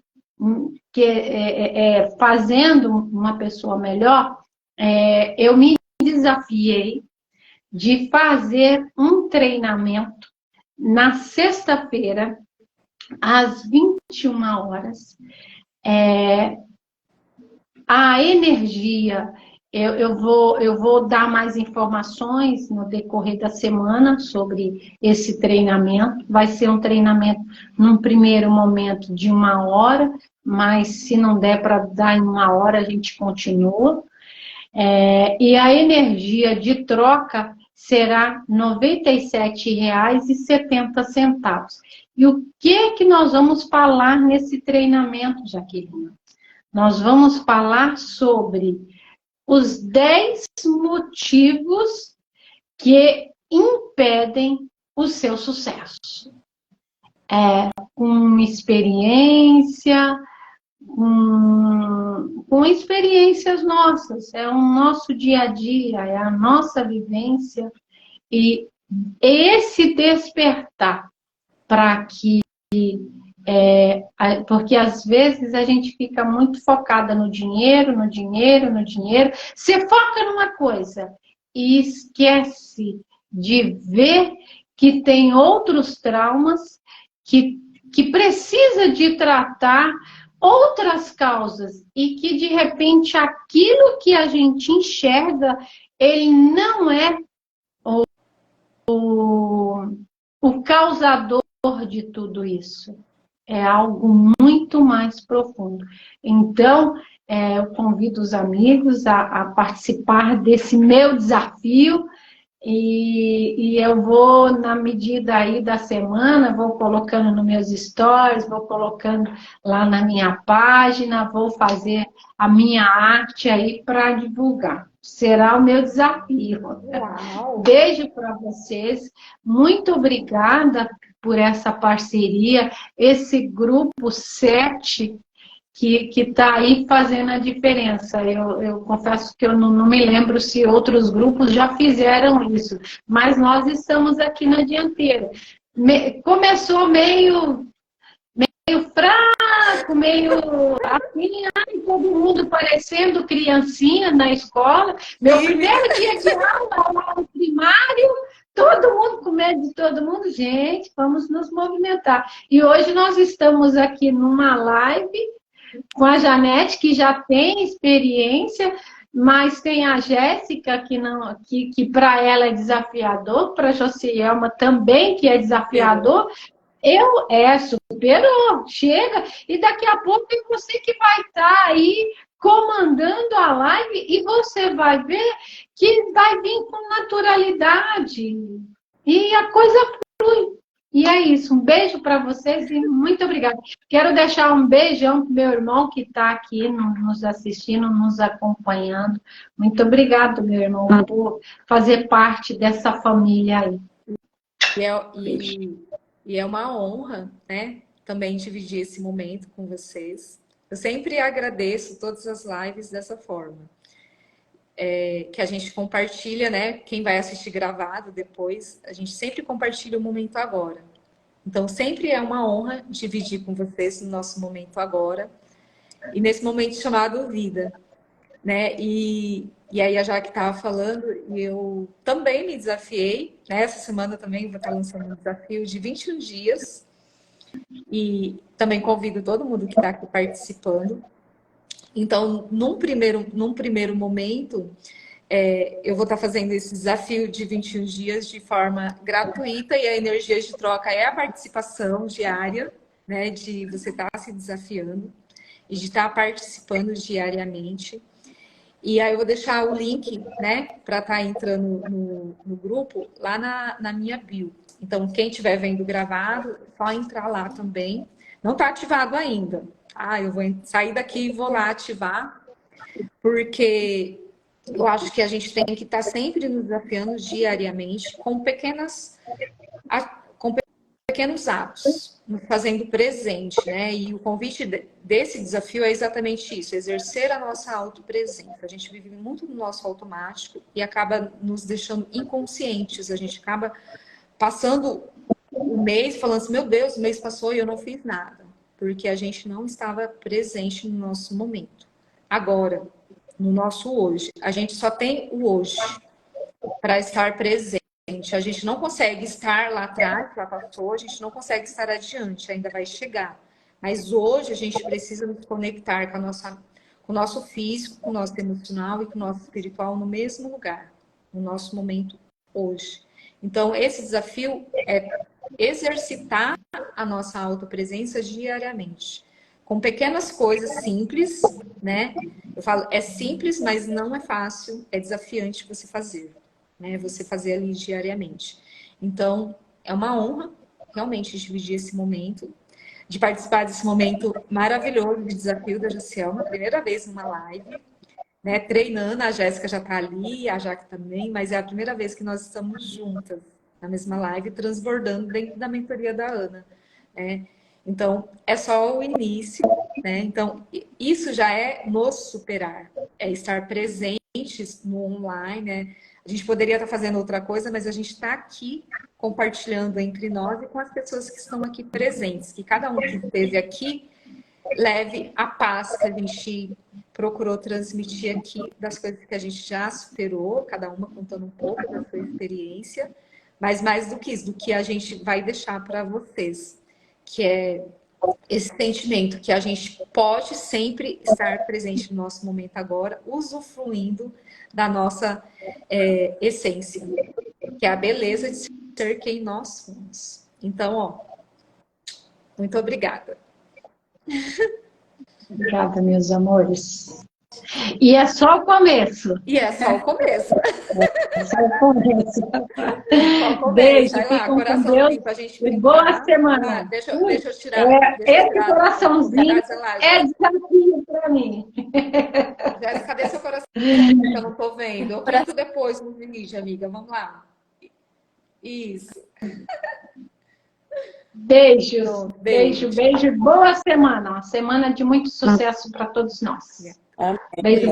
fazendo uma pessoa melhor, eu me desafiei de fazer um treinamento na sexta-feira, às 21 horas. A energia, eu vou dar mais informações no decorrer da semana sobre esse treinamento. Vai ser um treinamento, num primeiro momento, de 1 hora, mas se não der para dar em 1 hora, a gente continua. E a energia de troca será R$ 97,70. E o que nós vamos falar nesse treinamento, Jaqueline? Nós vamos falar sobre os 10 motivos que impedem o seu sucesso. Com experiência, com experiências nossas, é o nosso dia a dia, é a nossa vivência, e esse despertar para que, porque às vezes a gente fica muito focada no dinheiro, no dinheiro, no dinheiro, você foca numa coisa e esquece de ver que tem outros traumas que precisa de tratar, outras causas, e que de repente aquilo que a gente enxerga, ele não é o causador de tudo isso. É algo muito mais profundo. Então, eu convido os amigos a participar desse meu desafio. E eu vou, na medida aí da semana, vou colocando nos meus stories, vou colocando lá na minha página, vou fazer a minha arte aí para divulgar. Será o meu desafio. Uau. Beijo para vocês. Muito obrigada por essa parceria, esse grupo 7 que está aí fazendo a diferença. Eu confesso que eu não me lembro se outros grupos já fizeram isso, mas nós estamos aqui na dianteira. Começou meio fraco, meio assim, todo mundo parecendo criancinha na escola. Meu primeiro dia de aula lá no primário, todo mundo com medo de todo mundo. Gente, vamos nos movimentar. E hoje nós estamos aqui numa live com a Janete, que já tem experiência, mas tem a Jéssica, que para ela é desafiador, para a Josielma também, que é desafiador. Superou, chega, e daqui a pouco é você que vai estar aí comandando a live e você vai ver que vai vir com naturalidade e a coisa flui. E é isso, um beijo para vocês e muito obrigada. Quero deixar um beijão para meu irmão que está aqui nos assistindo, nos acompanhando. Muito obrigado, meu irmão, por fazer parte dessa família aí. E é uma honra, né, também dividir esse momento com vocês. Eu sempre agradeço todas as lives dessa forma. Que a gente compartilha, né? Quem vai assistir gravado depois, a gente sempre compartilha o momento agora. Então, sempre é uma honra dividir com vocês no nosso momento agora. E nesse momento chamado vida, né? E aí a Jaque estava falando, e eu também me desafiei, né? Essa semana também vou estar lançando um desafio de 21 dias. E também convido todo mundo que está aqui participando. Então, num primeiro momento, eu vou estar fazendo esse desafio de 21 dias de forma gratuita, e a energia de troca é a participação diária, né? De você estar se desafiando e de estar participando diariamente. E aí eu vou deixar o link, né, para estar entrando no grupo lá na minha bio. Então, quem estiver vendo gravado, é só entrar lá também. Não está ativado ainda. Eu vou sair daqui e vou lá ativar, porque eu acho que a gente tem que estar sempre nos desafiando diariamente com pequenos atos, nos fazendo presente, né? E o convite desse desafio é exatamente isso, exercer a nossa autopresença. A gente vive muito no nosso automático e acaba nos deixando inconscientes. A gente acaba passando o mês falando assim, meu Deus, o mês passou e eu não fiz nada. Porque a gente não estava presente no nosso momento. Agora, no nosso hoje. A gente só tem o hoje para estar presente. A gente não consegue estar lá atrás, lá passou, a gente não consegue estar adiante, ainda vai chegar. Mas hoje a gente precisa nos conectar com o nosso físico, com o nosso emocional e com o nosso espiritual no mesmo lugar, no nosso momento hoje. Então, esse desafio é exercitar a nossa autopresença diariamente. Com pequenas coisas simples, né? Eu falo, é simples, mas não é fácil, é desafiante você fazer, né? Você fazer ali diariamente. Então, é uma honra realmente dividir esse momento, de participar desse momento maravilhoso de desafio da Josielma, primeira vez numa live, né? Treinando, a Jéssica já está ali, a Jaque também, mas é a primeira vez que nós estamos juntas na mesma live, transbordando dentro da mentoria da Ana, né? Então, é só o início, né? Então, isso já é nos superar, é estar presentes no online, né? A gente poderia estar fazendo outra coisa, mas a gente está aqui compartilhando entre nós e com as pessoas que estão aqui presentes, que cada um que esteve aqui leve a paz que a gente procurou transmitir aqui, das coisas que a gente já superou, cada uma contando um pouco da sua experiência, mas mais do que isso, do que a gente vai deixar para vocês, que é esse sentimento que a gente pode sempre estar presente no nosso momento agora, usufruindo da nossa essência, que é a beleza de ser quem nós somos. Então, ó, muito obrigada. Obrigada, meus amores. E é só o começo. E é só o começo. É só o começo. Só o começo. Beijo, vai lá, fiquem com Deus. Pra gente E boa semana. Deixa eu tirar. Esse coraçãozinho é desafio para mim. Jéssica, cadê seu coração? Eu não tô vendo. Eu pinto depois no vídeo, amiga. Vamos lá. Isso. Beijos. Beijo. Boa semana. Uma semana de muito sucesso para todos nós. Amém. Beijo.